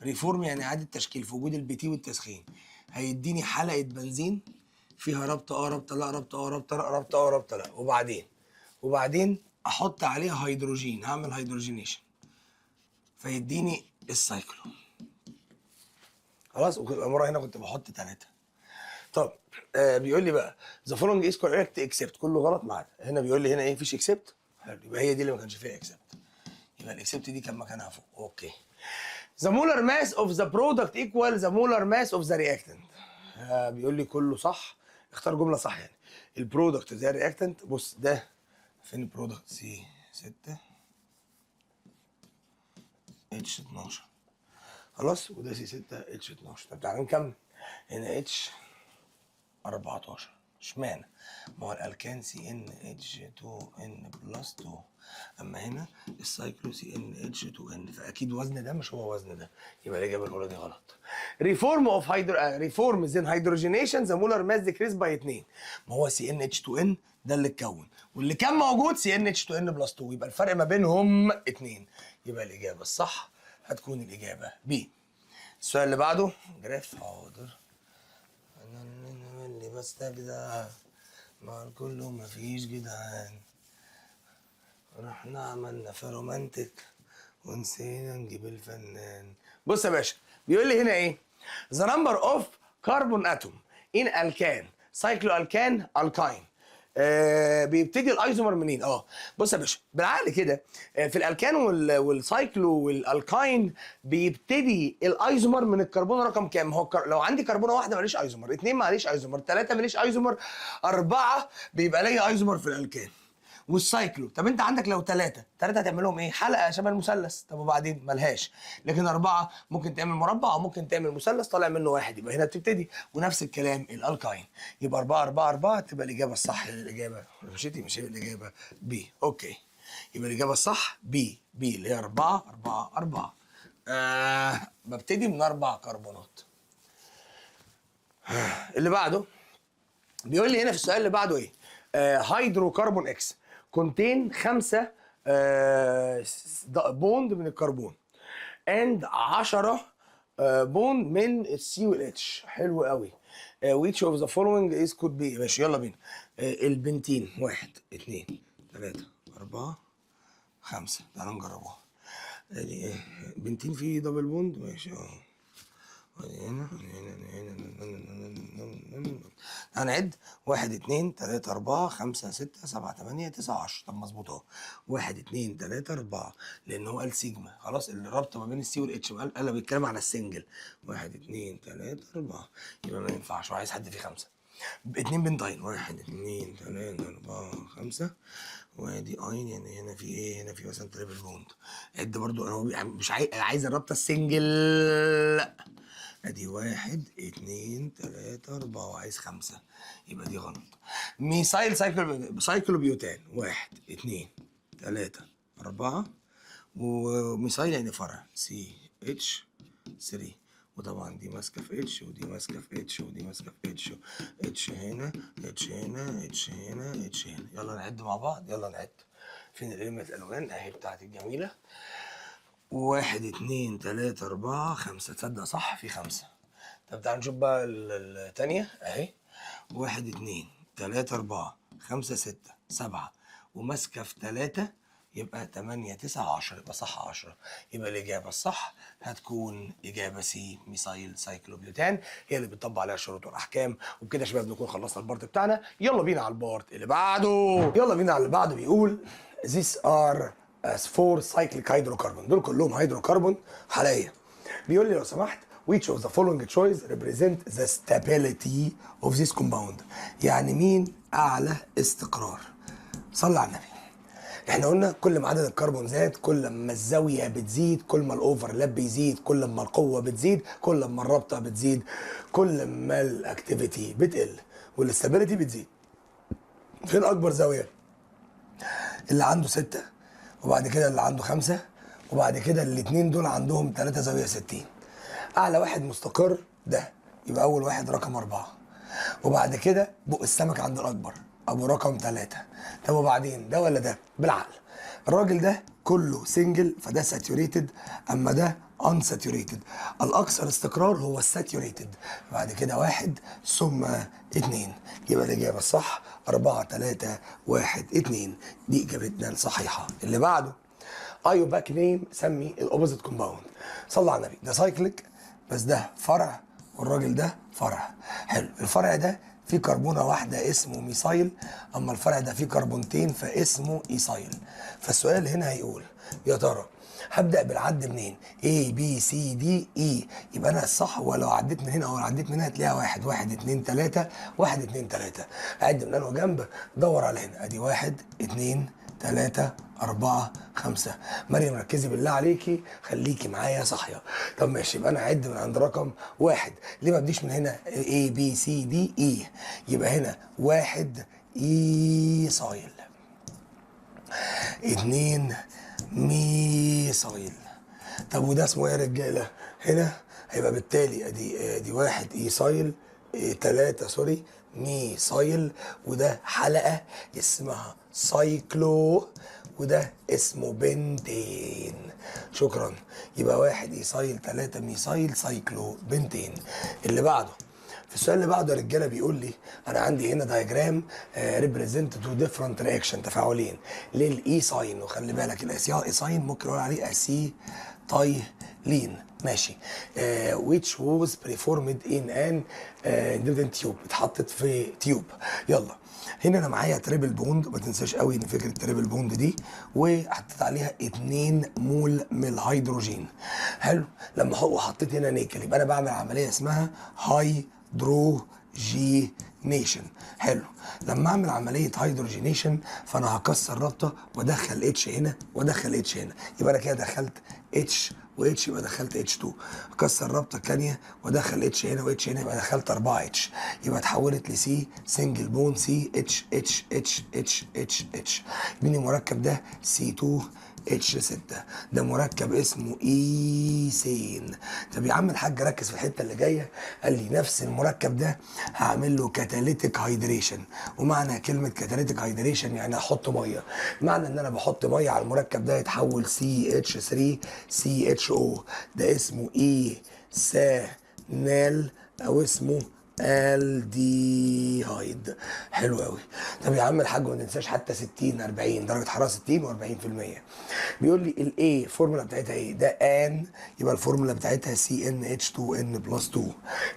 ريفورم يعني اعاده تشكيل في وجود البي تي والتسخين، هيديني حلقه بنزين فيها رابطه رابطه لا، رابطه رابطه لا، رابطه رابطه لا. وبعدين احط عليها هيدروجين، هعمل هيدروجينيشن فيديني السايكلو. خلاص. المره هنا كنت بحط 3. طب بيقول لي بقى ذا فولوينج از كوريكت اكسبت، كله غلط ما عدا هنا. بيقول لي هنا ايه؟ مفيش اكسبت. حلو، يبقى هي دي اللي ما كانش فيها اكسبت، يبقى الاكسبت دي كان مكانها فوق. اوكي. The molar mass of the product equal the molar mass of the reactant. بيقول لي كله صح، اختار جمله صح يعني. البرودكت زي الرياكتنت. بص ده فين البرودكت؟ سي 6 اتش 12 خلاص، وده سي 6 اتش 12. طب تعالى نكمل. هنا اتش 14، اشمعنى؟ ما هو الالكان سي ان اتش 2 ان بلس 2، اما هنا السايكلو سي ان اتش 2 ان، فاكيد وزن ده مش هو وزن ده، يبقى الاجابه الاولى دي غلط. ريفورم زين هيدروجينيشن ذا مولر ماس ديكريس باي 2. ما هو سي ان اتش 2 ان ده اللي اتكون، واللي كان موجود سي ان اتش 2 ان بلس 2، يبقى الفرق ما بينهم 2. يبقى الاجابه الصح هتكون الاجابه بي. السؤال اللي بعده جراف. حاضر. انا اللي بستجدع مع الكل ومفيش جدعان، رحنا عملنا في رومانتك ونسينا نجيب الفنان. بص يا باشا، بيقول لي هنا ايه؟ the number of carbon atom in alkane cycloalkane alkyne. بيبتدي الايزومر منين؟ بص يا باشا بالعقل كده، في الالكان والسايكلو والالكاين بيبتدي الايزومر من الكربون رقم كام؟ هو لو عندي كربونه واحده ماليش ايزومر، 2 ماليش ايزومر، 3 ماليش ايزومر، 4 بيبقى ليا ايزومر في الالكان والسايكلو. طب انت عندك لو 3 هتعمل لهم ايه؟ حلقه شبه المثلث. طب وبعدين ملهاش. لكن 4 ممكن تعمل مربع او ممكن تعمل مثلث طالع منه واحد، يبقى هنا بتبتدي. ونفس الكلام الالكاين، يبقى 4 4 4 تبقى الاجابه الصح للاجابه. مشيتي مش هي الاجابه بي. اوكي، يبقى الاجابه الصح بي اللي هي 4 4 4. ببتدي من 4 كربونات. اللي بعده بيقول لي هنا في السؤال اللي بعده ايه؟ هيدروكربون اكس كونتين 5 بوند من الكربون اند 10 بوند من السي والاتش. حلو قوي. which of the following is could be. ماشي يلا بينا. البنتين 1 2 3 4 5. تعالوا نجربوها. ادي بنتين فيه دبل بوند. ماشي هنا هنعد 1 2 3 4 5 6 7 8 9 10. طب مظبوط اهو 1 2 3 4 لان هو قال سيجما خلاص الربط ما بين السي والاتش قال بيتكلم على السنجل 1 2 3 4 يبقى ما ينفعش وعايز حد فيه 5 اتنين بنتين 1 2 3 4 5 وادي اين يعني هنا في ايه؟ هنا في مثلا تريبل بوند. عد برضو هو مش عايز الرابطه السنجل ادي 1 2 3 4 وعايز 5 يبقى دي غلط. ميثايل سايكلوبيوتان 1 2 3 4 وميثايل يعني فرع سي اتش 3 وطبعا دي ماسكه في اتش ودي ماسكه في اتش ودي ماسكه في اتش اتش هنا اتش هنا اتش هنا اتش هنا. يلا نعد مع بعض يلا نعد. فين القلمة الالوان اهي بتاعتي الجميله 1 2 3 4 5 تصدق صح في 5. طب تعال نشوف بقى التانية اهي 1 2 3 4 5 6 7 وماسكه في 3 يبقى 8 9 10 يبقى صح 10. يبقى الإجابة الصح هتكون إجابة سي ميثايل سايكلوبيوتان هي اللي بتطبق عليها الشروط والأحكام. وبكده يا شباب نكون خلصنا البارت بتاعنا. يلا بينا على البارت اللي بعده. يلا بينا على اللي بعده. بيقول these are as four cyclic hydrocarbon دول كلهم هيدروكربون حاليا. بيقول لي لو سمحت which of the following choice represent the stability of this compound يعني مين أعلى استقرار. صلى على النبي. احنا قلنا كل ما عدد الكربون زاد كل ما الزاويه بتزيد كل ما الاوفرلاب بيزيد كل ما القوه بتزيد كل ما الرابطه بتزيد كل ما الاكتيفيتي بتقل والاستابيليتي بتزيد. فين اكبر زاويه؟ اللي عنده 6 وبعد كده اللي عنده 5 وبعد كده الاثنين دول عندهم 3 زاويه 60. اعلى واحد مستقر ده يبقى اول واحد رقم 4 وبعد كده بق السمك عند الاكبر ابو رقم 3. طب وبعدين ده ولا ده؟ بالعقل الراجل ده كله سنجل فده ساتيوريتد اما ده unsaturated. الاكثر استقرار هو الساتيوريتد بعد كده 1 ثم 2 يبقى الاجابه الصح 4 3 1 2 دي اجابتنا الصحيحه. اللي بعده ايوباك نيم سمي الاوبوزيت كومباوند. صلى على النبي. ده سايكليك بس ده فرع والراجل ده فرع. حلو الفرع ده فيه كربونه واحده اسمه ميثايل اما الفرع ده فيه كربونتين فاسمه ايثايل. فالسؤال هنا هيقول يا ترى هبدا بالعد منين؟ A B C D E يبقى انا الصح هو لو عديت من هنا او عديت من هنا هتلاقيها 1 1 2 3 1 2 3. اعد من انه جنب دور على هنا ادي 1 2 3 4 5. مريم ركزي بالله عليكي خليكي معايا صاحيه. طب ماشي يبقى انا اعد من عند رقم 1. ليه ما ابديش من هنا A B C D E يبقى هنا 1 ايثايل 2 ميثايل. طب وده اسمه ايه يا رجاله؟ هنا هيبقى بالتالي ادي 1 ايثايل 3 سوري ميثايل وده حلقه اسمها سايكلو وده اسمه بنتين. شكرا. يبقى 1 ايثايل 3 ميثايل سايكلو بنتين. اللي بعده في السؤال اللي بعده يا رجاله بيقول لي انا عندي هنا دايجرام ريبريزنت تو ديفرنت رياكشن تفاعلين للايثاين وخلي بالك الايثاين ممكن نقول عليه اسيتايلين ماشي which was preformed in an different tube اتحطت في تيوب. يلا هنا انا معايا تريبل بوند ما تنساش قوي ان فكره التريبل بوند دي وحطيت عليها 2 مول من الهيدروجين. حلو لما هو حطيت هنا نيكل يبقى انا بعمل عمليه اسمها هيدروجينيشن. حلو لما اعمل عمليه هيدروجينيشن فانا هكسر رابطه وادخل اتش هنا وادخل اتش هنا يبقى انا كده دخلت اتش واتش يبقى دخلت اتش 2 اكسر الرابطه الثانيه وادخل اتش هنا واتش هنا يبقى دخلت 4 اتش يبقى اتحولت لسي سنجل بون سي اتش اتش اتش اتش اتش اتش. مين المركب ده؟ سي 2 اتش 6 ده مركب اسمه ايثين. طب يا عم الحاج ركز في الحته اللي جايه. قال لي نفس المركب ده هعمل له كاتاليتيك هيدريشن ومعنى كلمه كاتاليتيك هيدريشن يعني احط ميه. معنى ان انا بحط ميه على المركب ده يتحول سي اتش 3 سي اتش او ده اسمه ايثانال او اسمه الديهايد. حلو قوي. طب يا عم الحاج ما تنساش حتى 60 40 درجه حراره، 60 و40%. بيقول لي الايه الفورمولا بتاعتها ايه؟ ده ان، يبقى الفورمولا بتاعتها CnH2n+2.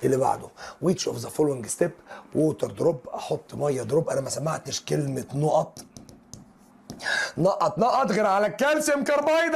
اللي بعده which of the following step water drop، احط ميه دروب. انا ما سمعتش كلمه نقط نقط غير على الكالسيوم كربايد.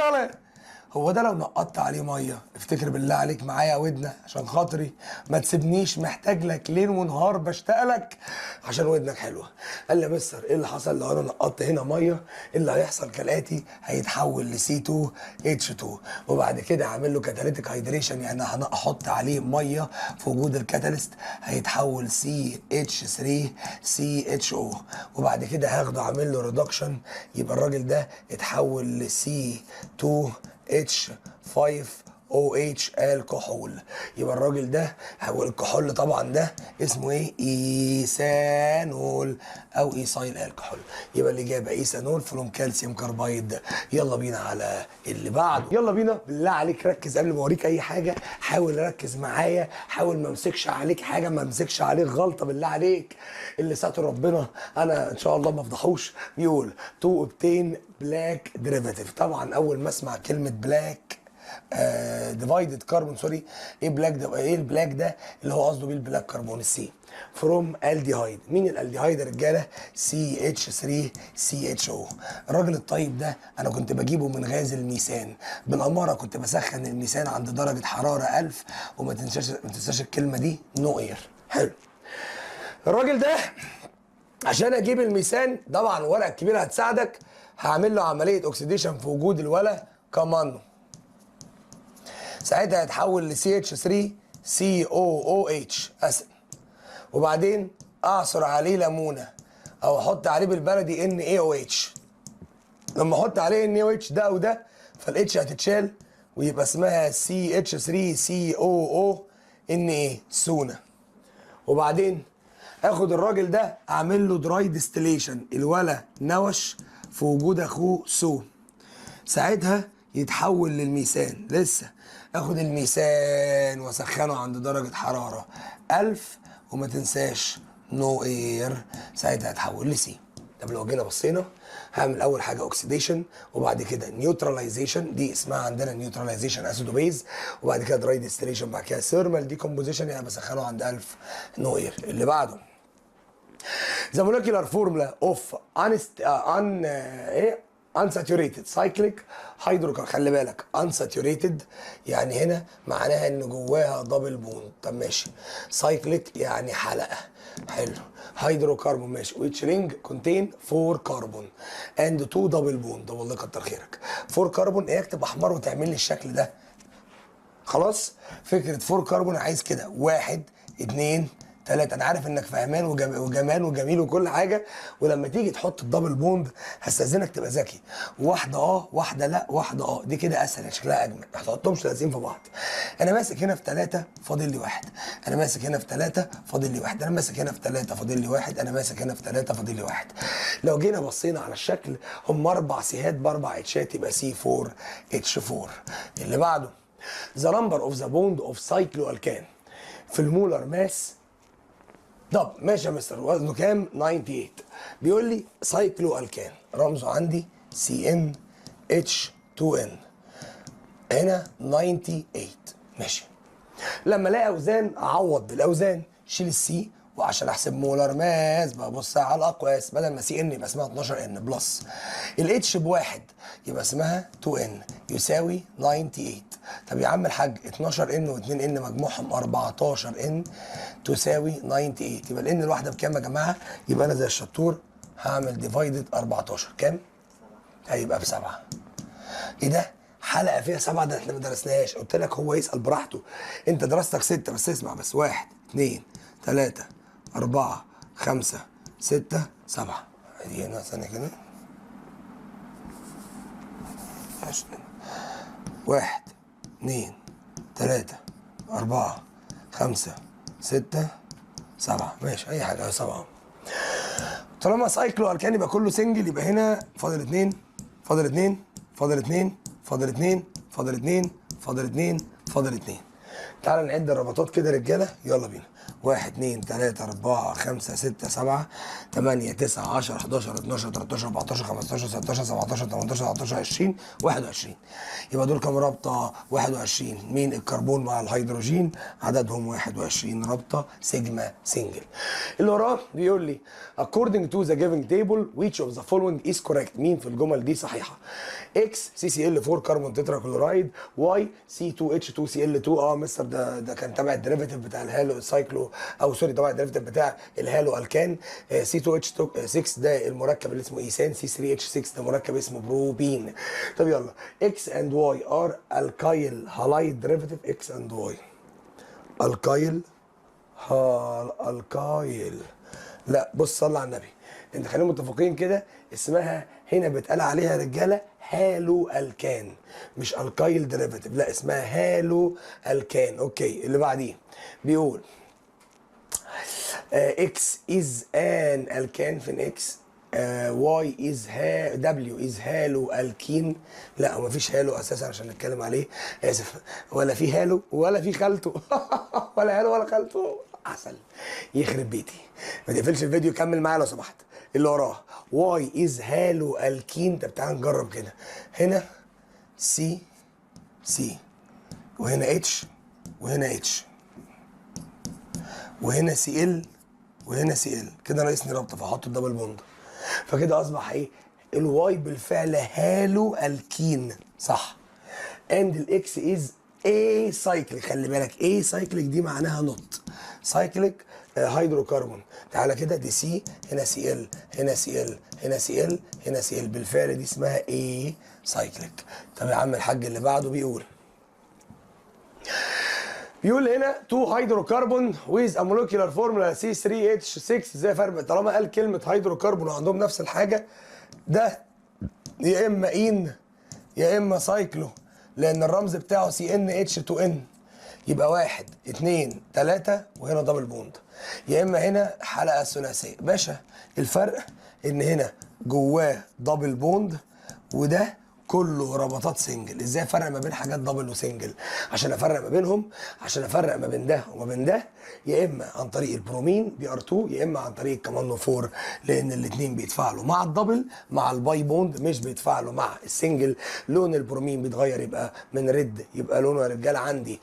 هو ده لو نقطت عليه ميه، افتكر بالله عليك معايا ودنك عشان خاطري، ما تسيبنيش محتاج لك ليل ونهار بشتاق لك عشان ودنك حلوه. قال لي يا مستر ايه اللي حصل لو انا نقطت هنا ميه؟ اللي هيحصل كالاتي، هيتحول ل C2H2 وبعد كده هعمل له كاتاليتيك هيدريشن، يعني هحط عليه ميه في وجود الكاتاليست، هيتحول CH3CHO وبعد كده هاخده اعمل له ريدكشن، يبقى الراجل ده اتحول ل C2H5OH الكحول. يبقى الراجل ده هو الكحول طبعا ده اسمه ايه؟ ايثانول او ايثايل الكحول. يبقى الاجابه ايثانول فروم كالسيوم كاربايد. يلا بينا على اللي بعده. يلا بينا. بالله عليك ركز قبل ما اوريك اي حاجه، حاول ركز معايا، حاول ما امسكش عليك حاجه، ما امسكش عليك غلطه بالله عليك. اللي ساتر ربنا انا ان شاء الله ما افضحوش. بيقول تو obtain بلاك ديريفاتيف. طبعا اول ما اسمع كلمه بلاك ديفايدد كربون، سوري، ايه بلاك ده؟ ايه البلاك ده اللي هو قصده بيه البلاك كربون؟ السي فروم الديهايد. مين الالديهايد يا رجاله؟ CH3CHO. الراجل الطيب ده انا كنت بجيبه من غاز الميثان، بالاماره كنت بسخن الميثان عند درجه حراره 1000. وما تنساش الكلمه دي، نو اير. حلو. الراجل ده عشان اجيب الميثان، طبعا الورقه الكبيره هتساعدك، هعمل له عمليه اوكسيديشن في وجود الولا كمانو، ساعتها هيتحول ل CH3COOH اسيد، وبعدين اعصر عليه ليمونه او احط عليه بالبلدي NaOH. لما احط عليه NaOH ده وده، فالاتش هتتشال ويبقى اسمها CH3COONA سونا. وبعدين اخد الراجل ده اعمل له دراي ديستليشن، الولا نوش في وجود اخوه سو، ساعتها يتحول للميثان. لسه اخد الميثان واسخنه عند درجة حرارة 1000 وما تنساش نو اير، ساعتها هتحول لسي. طب لو جينا بصينا، هعمل اول حاجه اوكسيديشن وبعد كده نيوتراليزيشن، دي اسمها عندنا نيوتراليزيشن اسيدوبيز، وبعد كده دراي ديستليشن، بعد كده ثيرمال ديكومبوزيشن يعني بسخنه عند 1000 نو اير. اللي بعده the molecular formula of unsaturated cyclic hydrocarbon. خلي بالك unsaturated يعني هنا معناها ان جواها دبل بوند. طب ماشي. cyclic يعني حلقه. حلو. هيدروكربون ماشي. which ring contain 4 carbon and 2 double bond. ده والله كتر خيرك. 4 كربون ايه؟ اكتب احمر وتعمل لي الشكل ده. خلاص. فكره 4 كربون عايز كده 1 2 3. انا عارف انك فهمان وجمال وجميل وكل حاجه، ولما تيجي تحط الدبل بوند هستاذنك تبقى ذكي. واحده واحده لا، واحده دي كده اسهل، شكلها اجمل، ما تحطهمش لازقين في بعض. انا ماسك هنا في 3 فاضل لي 1، انا ماسك هنا في 3 فاضل لي 1، انا ماسك هنا في 3 فاضل لي 1، انا ماسك هنا في 3 فاضل لي 1. لو جينا بصينا على الشكل هم 4 سيهات ب4 اتشات، يبقى C4H4. اللي بعده the number of the bond of cycloalkane في المولر ماس. طب ماشي يا مستر، وزنه كام؟ 98. بيقول لي سايكلو الكان رمزه عندي CnH2n، هنا 98. ماشي. لما الاقي اوزان اعوض بالاوزان، شيل السي، وعشان احسب مولر ماس ببص على الاقواس، بدل ما سي ان يبقى اسمها 12 ان بلس الاتش بواحد يبقى اسمها 2 ان يساوي 98. طب يا عم الحاج 12 ان و2 ان مجموعهم 14 ان تساوي 98، يبقى الان الواحده بكام يا جماعه؟ يبقى انا زي الشطور هعمل ديفايدد 14 كام؟ هيبقى بسبعه. ايه ده؟ حلقه فيها 7؟ ده احنا ما درسناهاش. قلت لك هو يسال براحته، انت دراستك 6 بس. اسمع بس، 1 2 3 4 5 6 7. ادي هنا ثانيه كده، 1 2 3 4 5 6 7. ماشي اي حاجه 7. طالما سايكلو الكان يبقى كله سنجل، يبقى هنا فاضل 2 فاضل 2 فاضل 2 فاضل 2 فاضل 2 فاضل 2 فاضل 2. تعال نعد الرباطات كده يا رجاله، يلا بينا. 1 2 3 4 5 6 7 8 9 10 11 12 13 14 15 16 17 18 19 20 21. يبقى دول كام رابطه؟ 21. مين؟ الكربون مع الهيدروجين عددهم 21 رابطه سيجما سنجل. اللي وراه بيقول لي according to the given table which of the following is correct. مين في الجمل دي صحيحه؟ X CCl4 كربون تترا كلورايد، Y C2H2Cl2. مستر ده كان تبع الديريفيتيف بتاع الهالو سايكلو، او سوري تبع الديريفيتيف بتاع الهالو الكان. C2H6 ده المركب اللي اسمه ايثان. C3H6 ده مركب اسمه بروبين. طب يلا X and Y are alkyl halide derivative. X and Y alkyl الكايل. لا بص صلى على النبي، انت خلينا متفقين كده، اسمها هنا بيتقال عليها رجاله هالو الكان، مش الكايل ديريفاتيف، لا اسمها هالو الكان. اوكي اللي بعديه بيقول اكس از ان الكان. فين اكس؟ واي از دبليو از هالو الكين. لا هو مفيش هالو اساسا عشان نتكلم عليه، اسف. ولا في هالو ولا في خالته ولا هالو ولا خالته. عسل يخرب بيتي. ما تقفلش الفيديو، كمل معايا لو سمحت. اللي وراه واي از هالو الكين. طب تعالى نجرب كده. هنا سي وهنا اتش وهنا اتش وهنا سي ال وهنا سي ال. كده ناقصني رابطه فاحط الدبل بوند. فكده اصبح ايه؟ الواي بالفعل هالو الكين صح. اند الاكس از اي سايكليك. خلي بالك اي سايكليك دي معناها نوت سايكليك هيدروكربون. تعالى كده دي سي، هنا سي ال، هنا سي ال، هنا سي ال، هنا سي ال. بالفعل دي اسمها اي سايكليك. طب يا عم الحاج اللي بعده بيقول هنا 2 هيدروكربون ويز ا مولكيولار فورمولا C3H6. ازاي فرق؟ طالما قال كلمه هيدروكربون وعندهم نفس الحاجه، ده يا اما ان يا اما سايكلو، لان الرمز بتاعه CnH2n. يبقى 1 2 3 وهنا دبل بوند، يا اما هنا حلقه ثلاثيه. باشا الفرق ان هنا جواه دبل بوند وده كله ربطات سنجل. ازاي افرق ما بين حاجات دبل وسنجل؟ عشان افرق ما بينهم، عشان افرق ما بين ده وما بين ده، يا اما عن طريق البرومين Br2 يا اما عن طريق الكمانو 4، لان الاثنين بيتفاعلوا مع الدبل مع الباي بوند، مش بيتفاعلوا مع السنجل. لون البرومين بيتغير، يبقى من ريد يبقى لونه يا رجاله عندي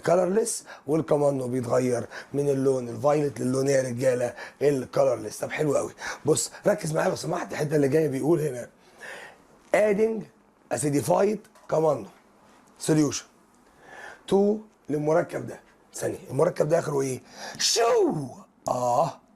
كلرلس، والكمانو بيتغير من اللون الفايلت للون يا رجاله الكلرلس. طب حلو قوي. بص ركز معايا لو سمحت، الحته اللي جايه بيقول هنا adding acidified commando solution to للمركب ده. ثانية، المركب ده اخره ايه؟ شو.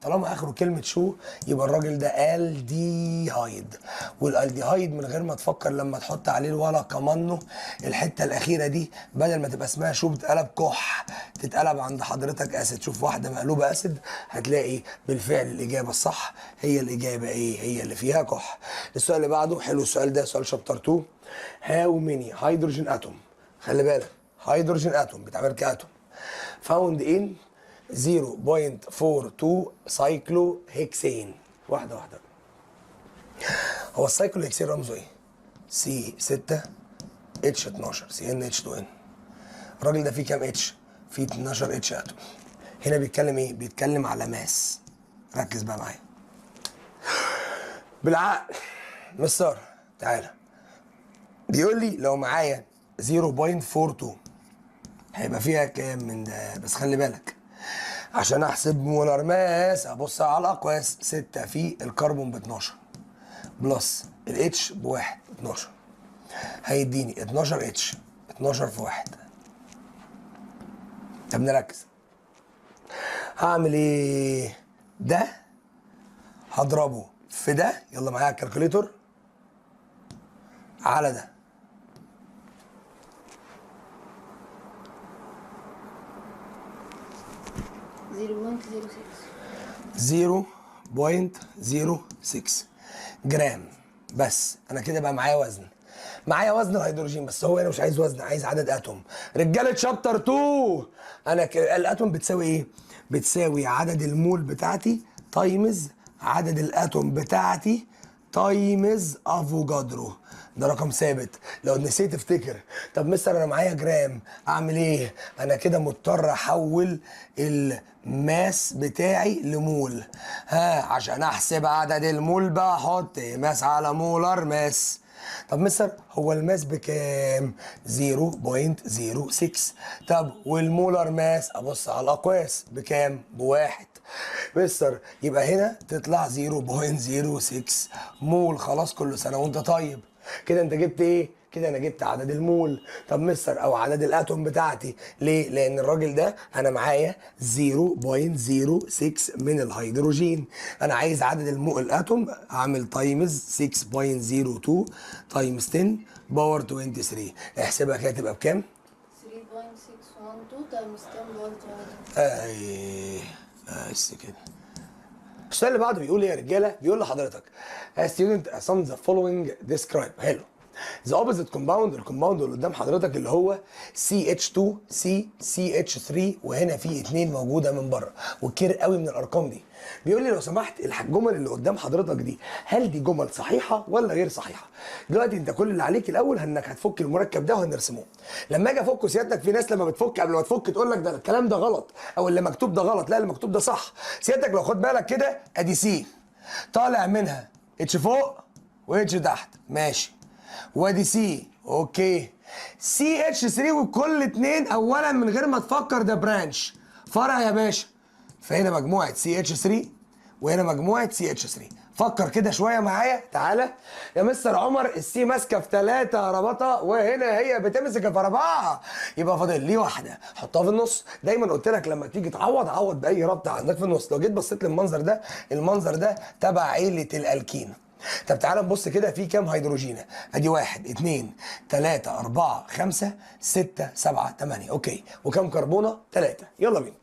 طالما اخره كلمة شو يبقى الراجل ده الديهايد. والالديهايد من غير ما تفكر لما تحط عليه الولا كمانو، الحتة الأخيرة دي بدل ما تبقى اسمها شو بتتقلب كح، تتقلب عند حضرتك اسيد. شوف واحدة مقلوبة اسيد هتلاقي بالفعل الإجابة الصح هي الإجابة ايه؟ هي اللي فيها كح. السؤال اللي بعده حلو السؤال ده، سؤال شابتر 2. هاو ميني هيدروجين اتوم. خلي بالك هيدروجين اتوم بيتعمل كاتوم فاوند ان 0.42 سايكلو هيكسين. واحدة واحدة. هو السايكلو هيكسين رمزه ايه؟ C6 H12 CnH2n. الراجل ده فيه كام اتش؟ فيه 12 اتش اتوم. هنا بيتكلم ايه؟ بيتكلم على ماس. ركز بقى معايا بالعقل. مستر تعالى، بيقول لي لو معايا 0.42 هيبقى فيها كام من ده؟ بس خلي بالك عشان احسب مولر ماس ابص على الاقواس. 6 في الكربون ب 12 بلس الاتش بواحد 12 هيديني 12 اتش 12 في 1. طب نركز، هعمل ايه؟ ده هضربه في ده، يلا معايا الكالكوليتور، على ده. 0.06 جرام. بس انا كده بقى معايا وزن، معايا وزن الهيدروجين، بس هو انا مش عايز وزن، عايز عدد اتوم. رجاله شابتر 2 انا الاتوم بتساوي ايه؟ بتساوي عدد المول بتاعتي تايمز عدد الاتوم بتاعتي تايمز افوجادرو. ده رقم ثابت، لو نسيت افتكر. طب مستر انا معايا جرام، اعمل ايه؟ انا كده مضطر احول الماس بتاعي لمول. عشان احسب عدد المول بحط ماس على مولر ماس. طب مستر هو الماس بكام؟ 0.06. طب والمولر ماس ابص على الاقواس بكام؟ بواحد. مستر يبقى هنا تطلع 0.06 مول. خلاص كل سنه وانت طيب. كده انت جبت ايه؟ كده انا جبت عدد المول. طب مستر او عدد الاتوم بتاعتي. ليه؟ لان الراجل ده انا معايا 0.06 من الهيدروجين. انا عايز عدد الاتوم، هعمل تايمز 6.02 تايمز 10 باور 23. احسبها كده تبقى بكام؟ 3.612 تايمز 10 باور 23. بس كده. السؤال اللي بعده بيقول ايه يا رجاله؟ بيقول لحضرتك a student sum the following describe. حلو. the opposite compound، الكومباوند اللي قدام حضرتك اللي هو CH2 CH3 وهنا في 2 موجوده من بره وكتير قوي من الارقام دي. بيقول لي لو سمحت الجمل اللي قدام حضرتك دي هل دي جمل صحيحه ولا غير صحيحه؟ دلوقتي انت كل اللي عليك الاول انك هتفك المركب ده وهنرسمه. لما اجي افكه سيادتك، في ناس لما بتفك قبل ما تفك تقول لك ده الكلام ده غلط او اللي مكتوب ده غلط. لا، اللي مكتوب ده صح. سيادتك لو خد بالك كده ادي سي طالع منها اتش فوق واتش تحت، ماشي. وادي سي، اوكي. سي اتش 3 وكل اتنين اولا من غير ما تفكر ده برانش، فرع يا باشا. فهنا مجموعه سي اتش 3 وهنا مجموعه سي اتش 3. فكر كده شويه معايا، تعالى يا مستر عمر. السي ماسكه في 3 ربطه وهنا هي بتمسك في 4، يبقى فاضل لي واحده حطها في النص. دايما قلت لك لما تيجي تعوض عوض باي ربطه عندك في النص. لو جيت بصيت للمنظر ده، المنظر ده تبع عيله الالكين. طب تعالى نبص كده في كام هيدروجينه. ادي 1 2 3 4 5 6 7 8، اوكي. وكام كربونه؟ 3. يلا بينا.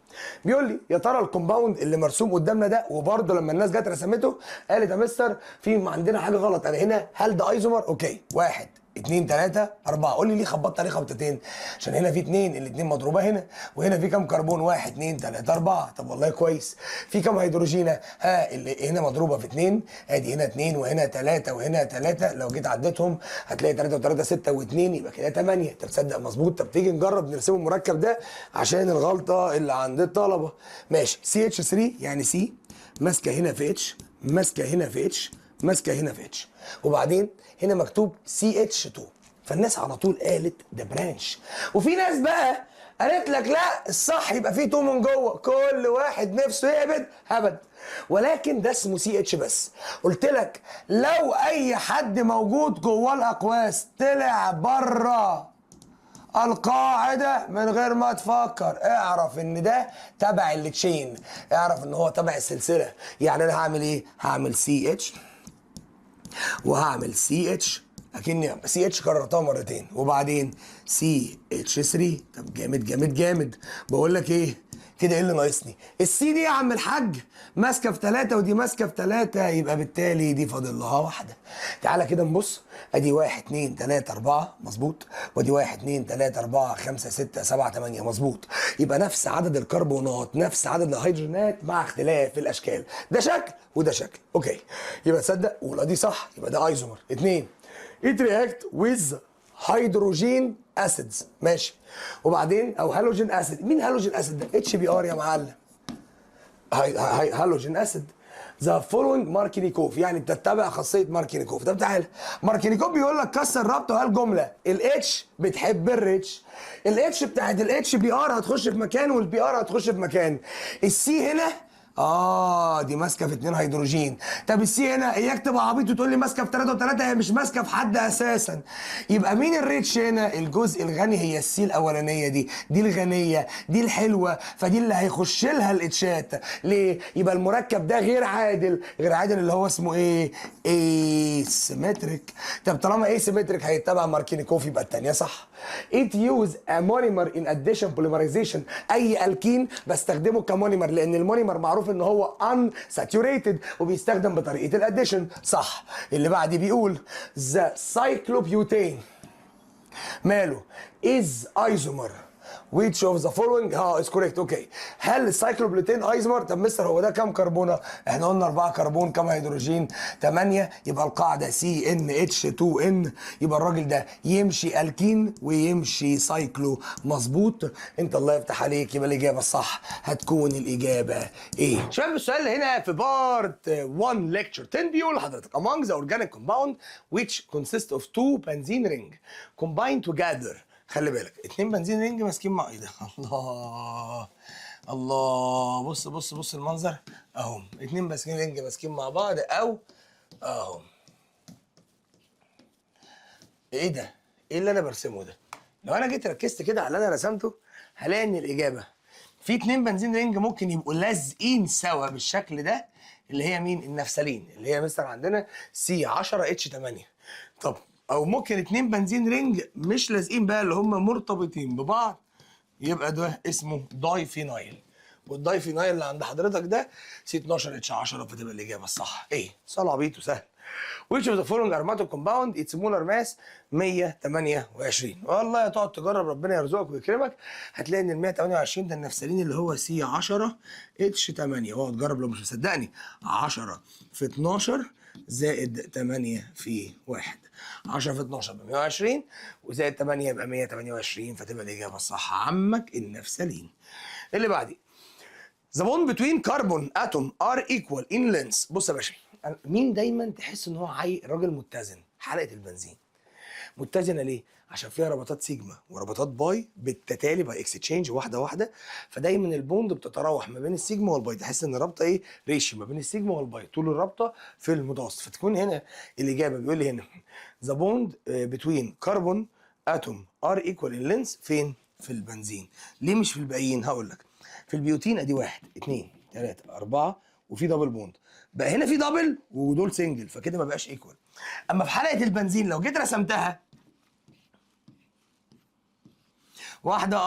بيقول لي يا ترى الكومباوند اللي مرسوم قدامنا ده، وبرده لما الناس جت رسمته قالت يا مستر في عندنا حاجه غلط. انا هنا هل ده ايزومر؟ اوكي. 1 2 3 4. قول لي ليه خبطت عليه خبطتين؟ عشان هنا في 2، الاثنين مضروبه هنا. وهنا في كام كربون؟ 1 2 3 4. طب والله كويس. في كام هيدروجينه؟ اللي هنا مضروبه في 2. ادي هنا 2 وهنا 3 وهنا 3. لو جيت عديتهم هتلاقي 3 و3 6 و2 يبقى كده 8. طب تصدق مظبوط. طب تيجي نجرب نرسم المركب ده عشان الغلطه اللي عند الطلبه. ماشي. سي اتش 3 يعني سي ماسكه هنا في اتش، ماسكه هنا في اتش، ماسكه هنا في اتش، وبعدين هنا مكتوب سي اتش 2. فالناس على طول قالت ده برانش. وفي ناس بقى قالت لك لا الصح يبقى فيه 2 من جوه. كل واحد نفسه يهبد هبد، ولكن ده اسمه سي اتش بس. قلت لك لو اي حد موجود جوه الاقواس طلع بره القاعدة من غير ما تفكر، اعرف ان ده تبع التشين، اعرف ان هو تبع السلسلة. يعني انا هعمل ايه؟ هعمل سي اتش وهعمل سي اتش، اكني سي اتش كررتها مرتين، وبعدين سي اتش 3. طب جامد جامد جامد. بقول لك ايه كده، ايه اللي ناقصني؟ السي دي يا عم الحاج ماسكه في 3 ودي ماسكه في 3، يبقى بالتالي دي فاضل لها واحده. تعالى كده نبص. ادي 1 2 3 4 مظبوط، وادي 1 2 3 4 5 6 7 8 مظبوط. يبقى نفس عدد الكربونات، نفس عدد الهيدروجينات مع اختلاف الاشكال. ده شكل وده شكل، اوكي. يبقى تصدق ولا دي صح؟ يبقى ده ايزومر. 2 it react with هيدروجين اسيدز، ماشي. وبعدين او هالوجين اسيد. مين هالوجين اسيد ده؟ اتش بي ار يا معلم. هالوجين اسيد ذا فولوينج ماركينيكوف، يعني بتتبع خاصيه ماركينيكوف. طب تعالى، ماركينيكوف بيقول لك كسر ربط وهالجمله. الاتش بتحب الريتش، الاتش بتاعت الاتش بي ار هتخش في مكان والبي ار هتخش في مكان. السي هنا دي ماسكه في 2 هيدروجين. طب السي هنا اياك تبقى عبيط وتقول لي ماسكه في 3 و3، هي مش ماسكه في حد اساسا. يبقى مين الريتش هنا؟ الجزء الغني هي السي الاولانيه دي الغنيه، دي الحلوه، فدي اللي هيخش لها الاتشات. ليه؟ يبقى المركب ده غير عادل. غير عادل اللي هو اسمه ايه؟ اسيمتريك. طب طالما اسيمتريك هيتبع ماركينيكوف يبقى الثانيه صح. It use a monomer in addition polymerization. اي الكين بستخدمه كمونيمر لان المونيمر معروف ان هو unsaturated وبيستخدم بطريقه الاديشن، صح. اللي بعديه بيقول the cyclobutane ماله is isomer which of the following is correct. اوكي. هل السايكلوبروتين ايزومر؟ طب مستر هو ده كام كربونه؟ احنا قلنا 4 كربون، كام هيدروجين؟ 8. يبقى القاعده CnH2n، يبقى الراجل ده يمشي الكين ويمشي سايكلو. مظبوط. انت الله يفتح عليك. يبقى الاجابه الصح هتكون الاجابه ايه؟ شباب السؤال اللي هنا في بارت 1 ليكتشر 10 بيقول لحضرتك among the organic compound which consist of 2 benzene ring combined together. خلي بالك 2 بنزين رينج ماسكين مع ايدك. الله الله. بص بص بص المنظر اهو. 2 بنزين رينج ماسكين مع بعض او اهو. ايه ده؟ ايه اللي انا برسمه ده؟ لو انا جيت ركزت كده على اللي انا رسمته هلاقي ان الاجابه في 2 بنزين رينج ممكن يبقوا لازقين سوا بالشكل ده، اللي هي مين؟ النفسلين، اللي هي مثلا عندنا C10H8. طب او ممكن 2 بنزين رينج مش لازقين بقى، اللي هم مرتبطين ببعض، يبقى ده اسمه داي فينايل. والداي فينايل اللي عند حضرتك ده C12H10، فتبقى الاجابه الصح ايه؟ سؤال عبيط وسهل. Which of the following aromatic compound its molar mass 128؟ والله تقعد تجرب ربنا يرزقك ويكرمك هتلاقي ان ال 128 ده النفسلين اللي هو C10H8. اقعد تجرب لو مش مصدقني. 10 في 12 زائد 8 في 1. 10 في 12 ب 120 وزائد 8 يبقى 128، فتبقى الاجابه الصح عمك النفسلين. اللي بعديه The bond between carbon atom are equal in length. بص يا باشا، مين دايما تحس ان هو راجل متزن؟ حلقه البنزين. متزنه ليه؟ عشان فيها ربطات سيجما وربطات باي بالتتالي، باي اكستشينج، واحده واحده. فدايما البوند بتتراوح ما بين السيجما والباي. تحس ان الرابطه ايه؟ ريشيو ما بين السيجما والباي، طول الرابطه في المتوسط. فتكون هنا الاجابه بيقول لي هنا The bond between carbon atom are equal in length. فين؟ في البنزين. ليه مش في الباقيين؟ هقول لك. في البيوتين ادي 1 2 3 4 وفي دبل بوند. بقى هنا في دبل ودول سنجل، فكده ما بقاش ايكوال. اما في حلقه البنزين لو جيت رسمتها واحده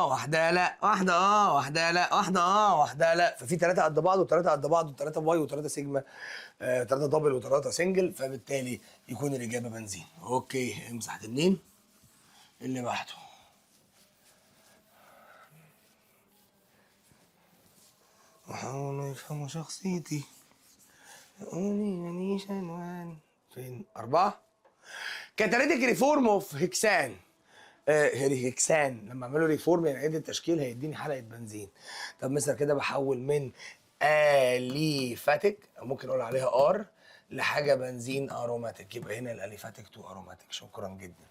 واحده لا، واحده واحده لا، واحده واحده لا، ففي 3 قد بعض و3 قد بعض و3 باي و3 سيجما، 3 دبل و3 سنجل، فبالتالي يكون الاجابه بنزين. اوكي امسح التنين. اللي بعده وحاولوا يفهموا شخصيتي يقولي ماليش عنوان. فين؟ 4 كاتاليتيك ريفورم اوف هيكسان. هيكسان لما اعمله ريفورم يعني عيد التشكيل هيديني حلقه بنزين. طب مثلا كده بحول من اليفاتيك او ممكن اقول عليها ار لحاجه بنزين اروماتيك، يبقى هنا الاليفاتيك تو اروماتيك. شكرا جدا.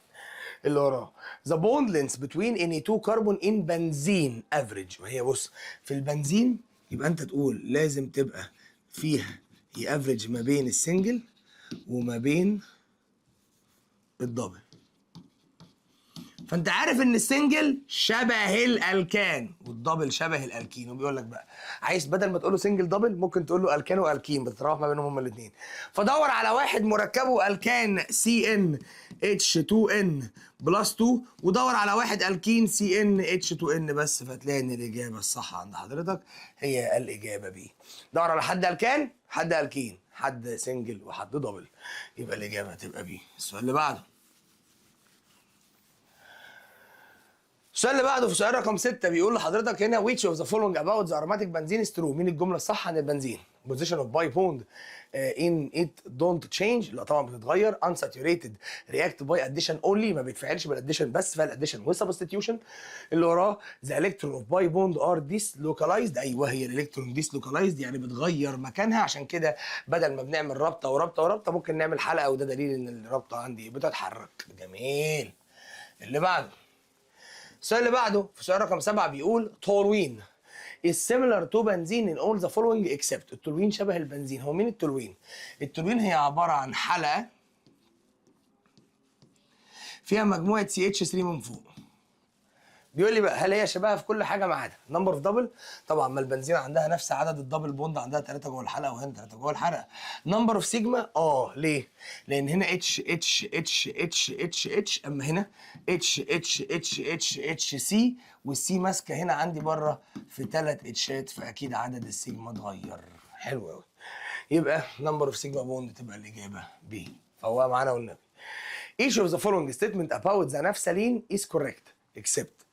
اللي وراه the bond length between any two carbon in بنزين average. وهي بص في البنزين يبقى انت تقول لازم تبقى فيها يافريج ما بين السنجل وما بين الدبل. فانت عارف ان السنجل شبه الالكان والدبل شبه الالكين. وبيقول لك بقى عايز بدل ما تقول له سنجل دبل ممكن تقول له الكان والكين، بتتراوح ما بينهم هما الاثنين. فدور على واحد مركبه الكان CnH2n بلس 2 ودور على واحد الكين CnH2n بس، فتلاقي ان الاجابه الصح عند حضرتك هي الاجابه بي. دور على حد الكان، حد الكين، حد سنجل وحد دبل، يبقى الاجابه هتبقى بي. السؤال اللي بعده السؤال اللي بعده في سؤال رقم 6 بيقول لحضرتك هنا which of the following about the aromatic benzene is true. مين الجمله الصح عن البنزين؟ position of pi bond in it don't change. لا طبعا بتتغير. unsaturated react by addition only. ما بيتفعلش بالاديشن بس، فالاديشن والسبستيتيوشن. اللي وراه the electron of pi bond are dislocalized. ايوه هي الالكترون dislocalized يعني بتغير مكانها. عشان كده بدل ما بنعمل رابطه ورابطه ورابطه ممكن نعمل حلقه، وده دليل ان الرابطه عندي بتتحرك. جميل. اللي بعده السؤال اللي بعده في سؤال رقم 7 بيقول تولوين is similar to benzene in all the following except. التولوين شبه البنزين. هو مين التولوين؟ التولوين هي عبارة عن حلقة فيها مجموعة CH3 من فوق. بيقول لي بقى هل هي شبهها في كل حاجه ما عدا نمبر اوف دبل؟ طبعا ما البنزين عندها نفس عدد الدبل بوند، عندها 3 جوه الحلقه وهنا 3 جوه الحلقه. نمبر اوف سيجما ليه؟ لان هنا اتش اتش اتش اتش اتش اتش، اما هنا اتش اتش اتش اتش اتش سي، والسي ماسكه هنا عندي بره في 3 اتشات، فاكيد عدد السيجما اتغير. حلو قوي. يبقى نمبر اوف سيجما بوند تبقى الاجابه بي. فهو معانا والنبي. Each of the following statement about the naphthalene is correct except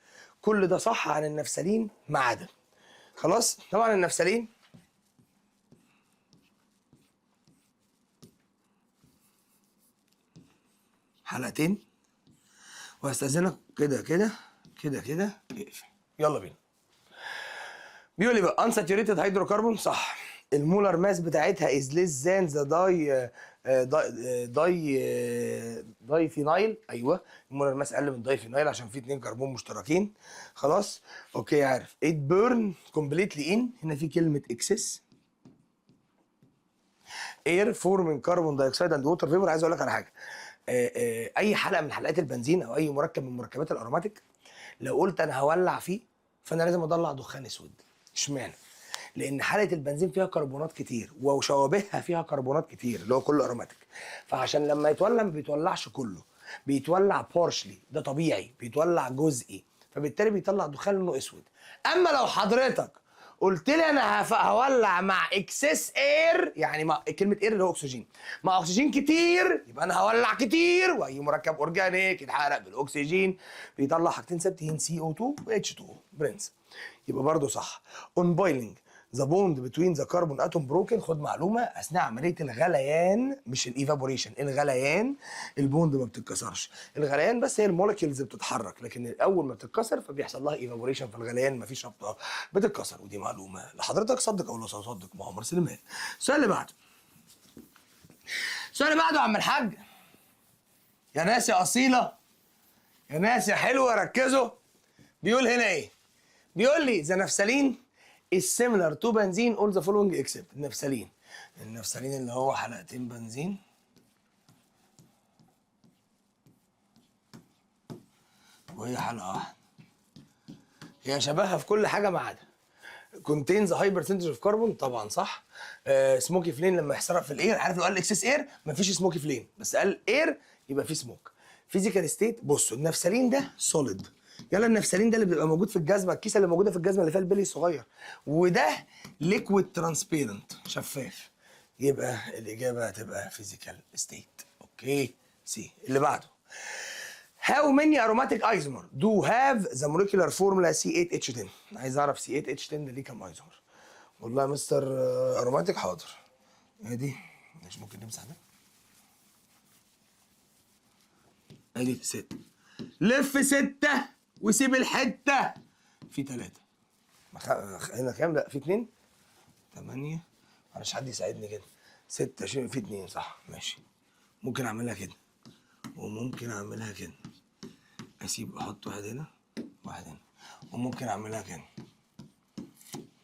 كل ده صح عن النفسلين ما عدا. خلاص. طبعا النفسلين حلقتين، وهستأذنك كده كده كده كده اقفل. يلا بينا. بيقول لي بقى unsaturated hydrocarbon صح. المولر ماس بتاعتها از ليس ذان ذا داي فينايل. ايوه المولر ماس اقل من الداي فينايل عشان في 2 كربون مشتركين. خلاص اوكي عارف. it burn completely in. هنا في كلمه اكسس اير فورمين كربون دايوكسيد اند ووتر فيبر. عايز اقول لك على حاجه. اي حلقه من حلقات البنزين او اي مركب من مركبات الاروماتيك لو قلت انا هولع فيه فانا لازم اطلع دخان اسود. اشمعنى؟ لان حلقه البنزين فيها كربونات كتير وشوابهها فيها كربونات كتير اللي هو كله اروماتيك، فعشان لما يتولع ما بيتولعش كله، بيتولع بارشلي، ده طبيعي، بيتولع جزئي، فبالتالي بيطلع دخان لونه اسود. اما لو حضرتك قلت لي انا هولع مع اكسس اير، يعني مع كلمه اير اللي هو اكسجين، مع اكسجين كتير، يبقى انا هولع كتير، واي مركب اورجانيك يتحرق بالاكسجين بيطلع حاجتين ثابتين CO2 و H2 برنس، يبقى برضو صح. اون بويلنج ذا بوند بتوين ذا كربون اتوم بروكن. خد معلومه، اثناء عمليه الغليان مش الايفابوريشن، الغليان البوند ما بتتكسرش، الغليان بس هي المولكيولز بتتحرك، لكن اول ما بتتكسر فبيحصل لها ايفابوريشن في الغليان، ما فيش رابطه بتتكسر. ودي معلومه لحضرتك، صدق او لا تصدق. مع عمر سليمان. السؤال اللي بعده، السؤال اللي بعده يا عم الحاج، يا ناس يا اصيله، يا ناس يا حلوه ركزوا. بيقول هنا ايه؟ بيقول لي ذا نفسلين is similar to بنزين all the following except. النفسلين، النفسلين اللي هو حلقتين بنزين وهي حلقة واحدة، هي شبهها في كل حاجة ما عدا contains a high percentage of carbon. طبعا صح. سموكي فلين لما يحصرق في الاير، عارف لو قال اكسس اير مفيش سموكي فلين، بس قال اير يبقى في سموك. فيزيكال ستيت، بصوا النفسلين ده سوليد. يلا النفسلين ده اللي بيبقى موجود في الجزمه، الكيسه اللي موجوده في الجزمه اللي فيها البلي الصغير، وده ليكويد ترانسبيرنت شفاف، يبقى الاجابه هتبقى فيزيكال ستيت. اوكي سي. اللي بعده How many aromatic isomer do have the molecular formula C8H10؟ عايز اعرف C8H10 ده ليه كام ايزومر؟ والله يا مستر اروماتيك حاضر. ادي مش ممكن نمسح ده؟ ادي 6، لف 6 وسيب الحته في 3. هنا كام؟ لا في 2. 8. معلش حد يساعدني كده. 6 في 2 صح ماشي. ممكن اعملها كده وممكن اعملها كده، اسيب احط واحد هنا واحد هنا، وممكن اعملها كده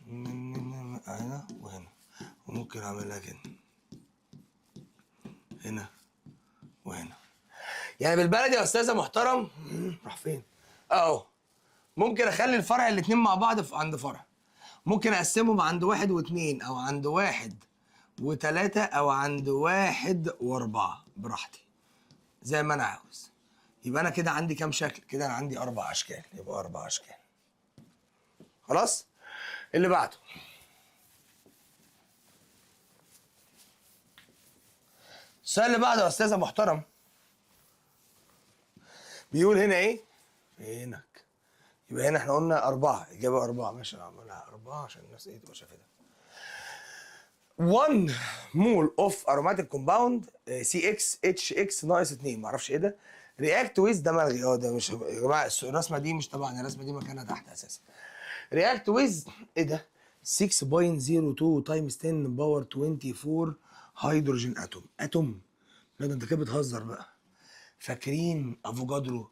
هنا وهنا، وممكن اعملها كده هنا وهنا. يعني بالبلدي يا استاذه محترم راح فين؟ اهو ممكن اخلي الفرع الاتنين مع بعض عند فرع، ممكن اقسمهم عند 1 و2 او عند 1 و3 او عند 1 و4 براحتي زي ما انا عاوز. يبقى انا كده عندي كام شكل؟ كده انا عندي 4 اشكال، يبقى 4 اشكال. خلاص؟ اللي بعده السؤال اللي بعده يا استاذه محترم بيقول هنا ايه؟ فينك؟ يبقى هنا احنا قلنا 4، اجابه 4 ماشي، هعملها 4 عشان الناس ايه تبقى شايفه. 1 مول اوف اروماتيك كومباوند CXHX ناقص 2، معرفش ايه ده. رياكت ويز، ده ملغي. ده مش يا جماعه، الرسمه دي مش تبعنا، الرسمه دي مكانها تحت اساسا. رياكت ويز ايه ده؟ 6.02 تايمز 10 باور 24 هيدروجين اتوم. لا ده انت كده بتهزر بقى. فاكرين افوجادرو؟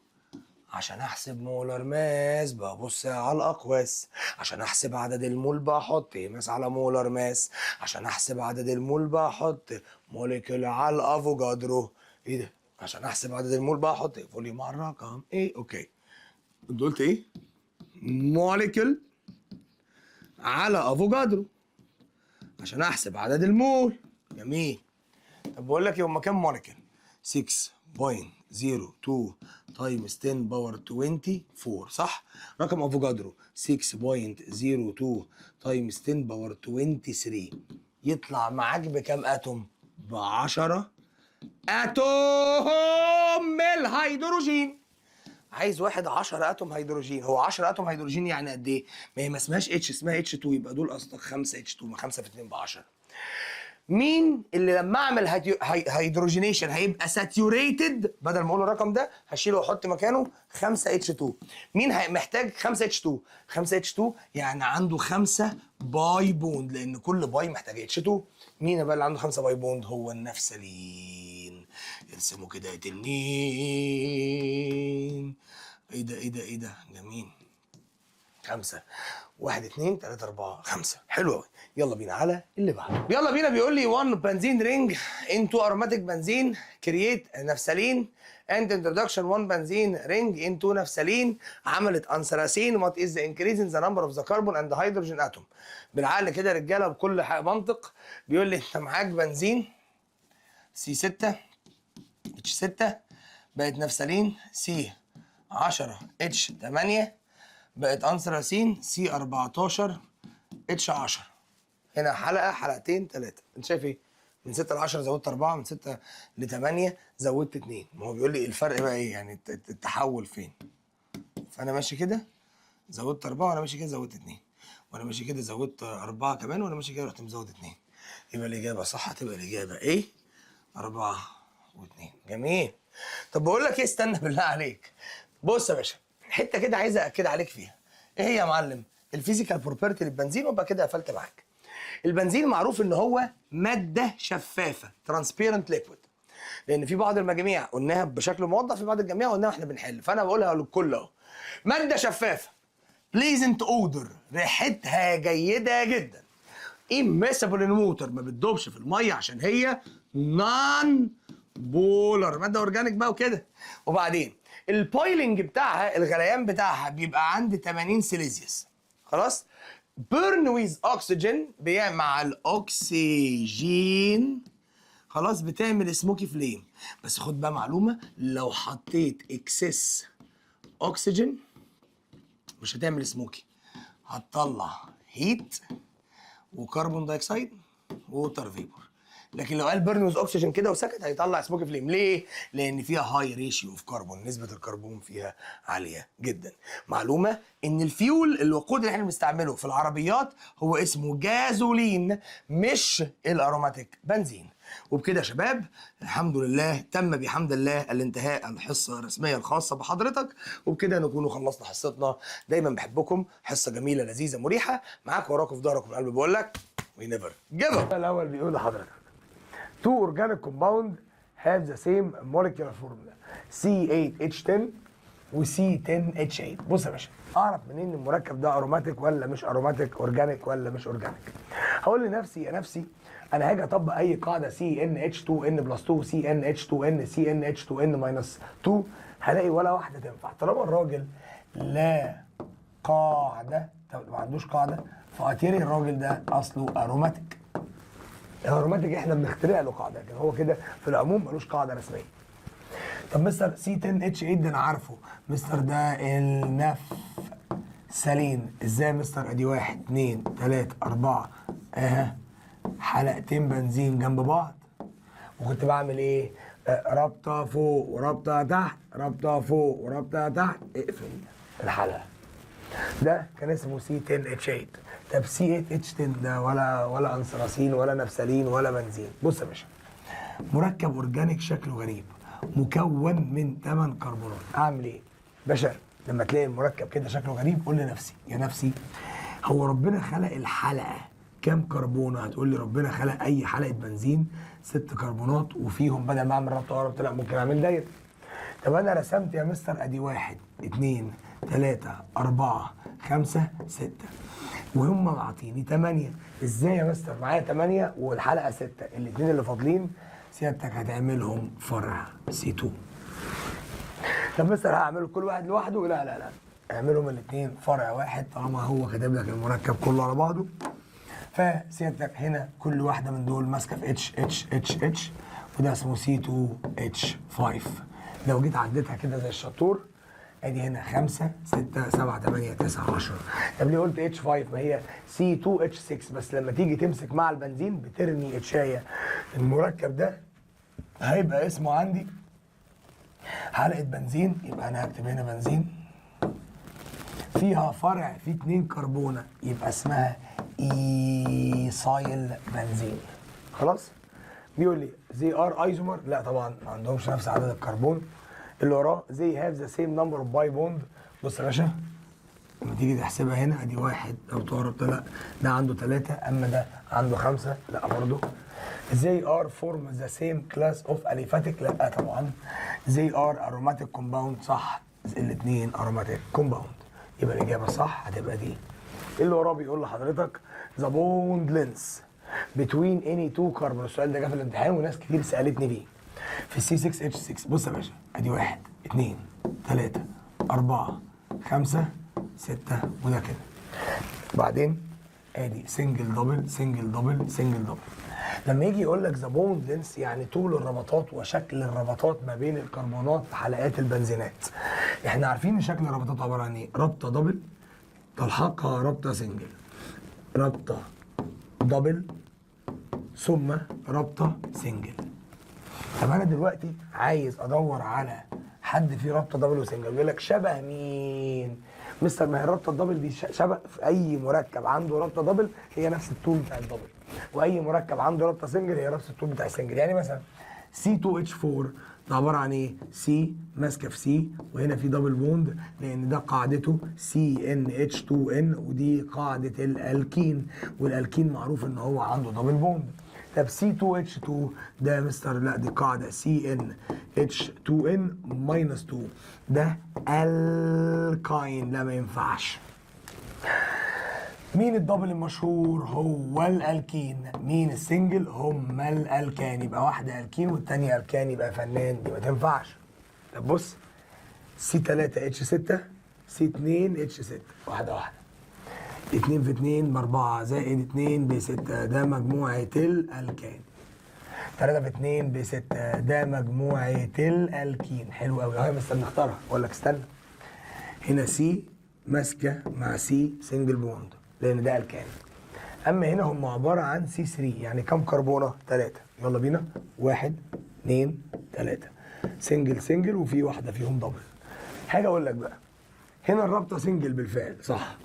عشان احسب مولر ماس ببص على الاقواس، عشان احسب عدد المول بحط ماس على مولر ماس، عشان احسب عدد المول بحط موليكول على الافوجادرو. ايه ده؟ عشان احسب عدد المول بحط فوليوم على الرقم. ايه اوكي. انت قلت ايه؟ موليكول على افوجادرو عشان احسب عدد المول. جميل. طب بقول لك هما كام موليكول؟ 6.02 تايمز 10 باور 24 صح؟ رقم افوجادرو 6.02 تايمز 10 باور 23 يطلع معاك بكام اتوم؟ ب 10 اتوم من الهيدروجين. عايز واحد 10 اتوم هيدروجين. هو 10 اتوم هيدروجين يعني قد ايه؟ ما هي ما اسمهاش اتش، اسمها اتش 2، يبقى دول قصدك 5 اتش 2، 5 في 2 ب 10. مين اللي لما اعمل هيدروجينيشن هيبقى ساتيوريتد؟ بدل ما اقول الرقم ده هشيله واحط مكانه 5 اتش 2. مين محتاج 5 اتش 2؟ 5 اتش 2 يعني عنده 5 باي بوند، لان كل باي محتاج اتش 2. مين بقى اللي عنده 5 باي بوند؟ هو النفسلين. ارسموا كده يا تنين. ايه ده ايه ده ايه ده؟ جميل. 5 1 2 3 4 5. حلو قوي. يلا بينا على اللي بعده. يلا بينا. بيقول لي 1 بنزين رينج into aromatic بنزين create نفسلين and introduction 1 بنزين رينج into نفسلين عملت انثراسين. what is the increase in the number of the carbon and the hydrogen atom. بالعقل كده يا رجاله بكل منطق بيقول لي انت معاك بنزين سي 6 اتش 6 بقت نفسلين سي 10 اتش 8 بقت انثراسين سي 14 اتش 10. هنا حلقه حلقتين ثلاثه. انت شايف ايه؟ من 6 ل 10 زودت 4، من 6 ل 8 زودت 2. ما هو بيقول لي الفرق بقى ايه؟ يعني التحول فين؟ فانا ماشي كده زودت 4، وانا ماشي كده زودت 2، وانا ماشي كده زودت 4 كمان، وانا ماشي كده رحت مزود 2. يبقى الاجابه صح. هتبقى الاجابه ايه؟ 4 و2. جميل. طب بقول لك ايه، استنى بالله عليك. بص يا باشا، حته كده عايز اكد عليك فيها. ايه هي يا معلم؟ الفيزيكال بروبرتي للبنزين، وابقى كده قفلت معاك. البنزين معروف ان هو ماده شفافه، ترانسبيرنت ليكويد، لان في بعض المجاميع قلناها بشكل موضح، في بعض الجميع قلناها واحنا بنحل، فانا بقولها للكل اهو. ماده شفافه، بليزنت اودر، ريحتها جيده جدا، اميسبل ان ووتر، ما بتدوبش في الميه عشان هي نون بولر، ماده اورجانيك بقى وكده. وبعدين البويلنج بتاعها، الغليان بتاعها بيبقى عند 80 سيليزيوس. خلاص. بيرن ويز اوكسجين، مع الاكسجين خلاص بتعمل سموكي فليم. بس خد بقى معلومه، لو حطيت اكسس اوكسجين مش هتعمل سموكي، هتطلع هيت وكربون دايوكسيد ووتر فيبور. لكن لو قال بيرن ويز اوكسجين كده وسكت هيطلع سموكي فليم. ليه؟ لان فيها هاي ريشيو اوف كربون، نسبه الكربون فيها عاليه جدا. معلومه ان الفيول، الوقود اللي احنا بنستعمله في العربيات هو اسمه جازولين، مش الاروماتيك بنزين. وبكده يا شباب الحمد لله تم بحمد الله الانتهاء الحصه الرسميه الخاصه بحضرتك، وبكده نكون خلصنا حصتنا. دايما بحبكم، حصه جميله لذيذه مريحه معاك، وراكم في ظهرك من قلبي بقول لك وي نيفر جيف اب. الاول بيقول لحضرتك two organic compound have the same molecular formula C8H10 و C10H8. بص يا باشا، اعرف منين المركب ده اروماتيك ولا مش اروماتيك، اورجانيك ولا مش اورجانيك؟ هقول لنفسي يا نفسي انا هاجي اطبق اي قاعده CnH2n+2 CnH2n CnH2n-2 هلاقي ولا واحده تنفع. طالما الراجل لا قاعده، ما عندوش قاعده، فاتيري الراجل ده اصله اروماتيك. الاروماتيك احنا بنخترع له قاعده، لكن هو كده في العموم ملوش قاعده رسميه. طب مستر C10H8 ده انا عارفه، مستر ده النفسلين. ازاي مستر؟ ادي 1 2 3 4 حلقتين بنزين جنب بعض، وكنت بعمل ايه؟ رابطه فوق ورابطه تحت، رابطه فوق ورابطه تحت، اقفل الحلقه. ده كان اسمه C10H8. طب C8H10 ده ولا انثراسين ولا نفسلين ولا بنزين. بص يا باشا، مركب اورجانيك شكله غريب، مكون من 8 كربونات. اعمل ايه؟ باشا لما تلاقي المركب كده شكله غريب قول لنفسي يا نفسي، هو ربنا خلق الحلقه كام كربونه؟ هتقول لي ربنا خلق اي حلقه بنزين 6 كربونات، وفيهم بدل ما اعمل ربطه ورا طلع ممكن اعمل دايره. طب انا رسمت يا مستر ادي 1 2 3 4 5 6 وهم عاطيني 8. ازاي يا مستر معايا 8 والحلقه 6؟ الاثنين اللي فاضلين سيادتك هتعملهم فرع C2. طب مستر هعمله كل واحد لوحده؟ لا لا لا، اعملهم الاثنين فرع واحد طالما هو كاتب لك المركب كله على بعضه. فسيادتك هنا كل واحده من دول ماسكه في H وده اسمه C2H5. لو جيت عديتها كده زي الشطور ادي هنا 5 6 7 8 9 10. طب ليه قلت H5؟ ما هي C2H6، بس لما تيجي تمسك مع البنزين بترمي اتشايه. المركب ده هيبقى اسمه عندي حلقه بنزين، يبقى انا هكتب هنا بنزين فيها فرع فيه 2 كربونه، يبقى اسمها ايثايل بنزين. خلاص. بيقول لي زي ار ايزومر، لا طبعا ما عندهمش نفس عدد الكربون. اللي وراه زي هاف ذا سيم نمبر اوف باي بوند. بص يا باشا لما تيجي تحسبها هنا ادي 1 لو تعرف لا ده عنده 3 اما ده عنده 5 لا برضه. زي ار فورم ذا سيم كلاس اوف اليفاتيك، لا طبعا. زي ار اروماتيك كومباوند، صح الاثنين اروماتيك كومباوند، يبقى الاجابه صح هتبقى دي. اللي وراه بيقول لحضرتك ذا بوند لينس بتوين اني تو كاربون. السؤال ده جه في الامتحان وناس كتير سالتني بيه. في السي 6 اتش 6. بص يا باشا ادي 1 2 3 4 5 6 وده كده. بعدين ادي سنجل دبل سنجل دبل سنجل دبل. لما يجي يقول لك ذا بوند لينس يعني طول الربطات وشكل الربطات ما بين الكربونات في حلقات البنزينات. احنا عارفين ان شكل الربطات عباره عن ايه؟ رابطه دبل تلحقها رابطه سنجل، رابطه دبل ثم رابطه سنجل. طب انا دلوقتي عايز ادور على حد فيه رابطه دبل وسنجل، بيقول لك شبه مين؟ مستر ما هي الرابطه الدبل دي شبه في اي مركب عنده رابطه دبل هي نفس الطول بتاع الدبل، واي مركب عنده رابطه سنجل هي نفس الطول بتاع السنجل. يعني مثلا C2H4 ده عباره عن ايه؟ سي ماسكه في سي وهنا في دبل بوند لان ده قاعدته CnH2n ودي قاعده الالكين، والالكين معروف ان هو عنده دبل بوند. طب C2H2 ده يا مستر لا دي قاعده CnH2n ماينس 2 ده الكاين، لا ما ينفعش. مين الدبل المشهور؟ هو الالكين. مين السنجل؟ هما الالكان. يبقى واحده الكين والثانيه الكان، يبقى فنان، دي ما تنفعش. طب بص C3H6 C2H6 واحده واحده. 2 في 2 ب4 زائد 2 ب6 ده مجموعه الالكان. 3 في 2 ب6 ده مجموعه الالكين. حلو قوي اهو. بس نختارها اقول لك استنى. هنا سي ماسكه مع سي سنجل بوند لان ده الكان. اما هنا هم عباره عن C3 يعني كم كربونه؟ 3. يلا بينا 1 2 3 سنجل سنجل وفي واحده فيهم دبل. حاجه اقول لك بقى هنا الرابطه سنجل بالفعل صح،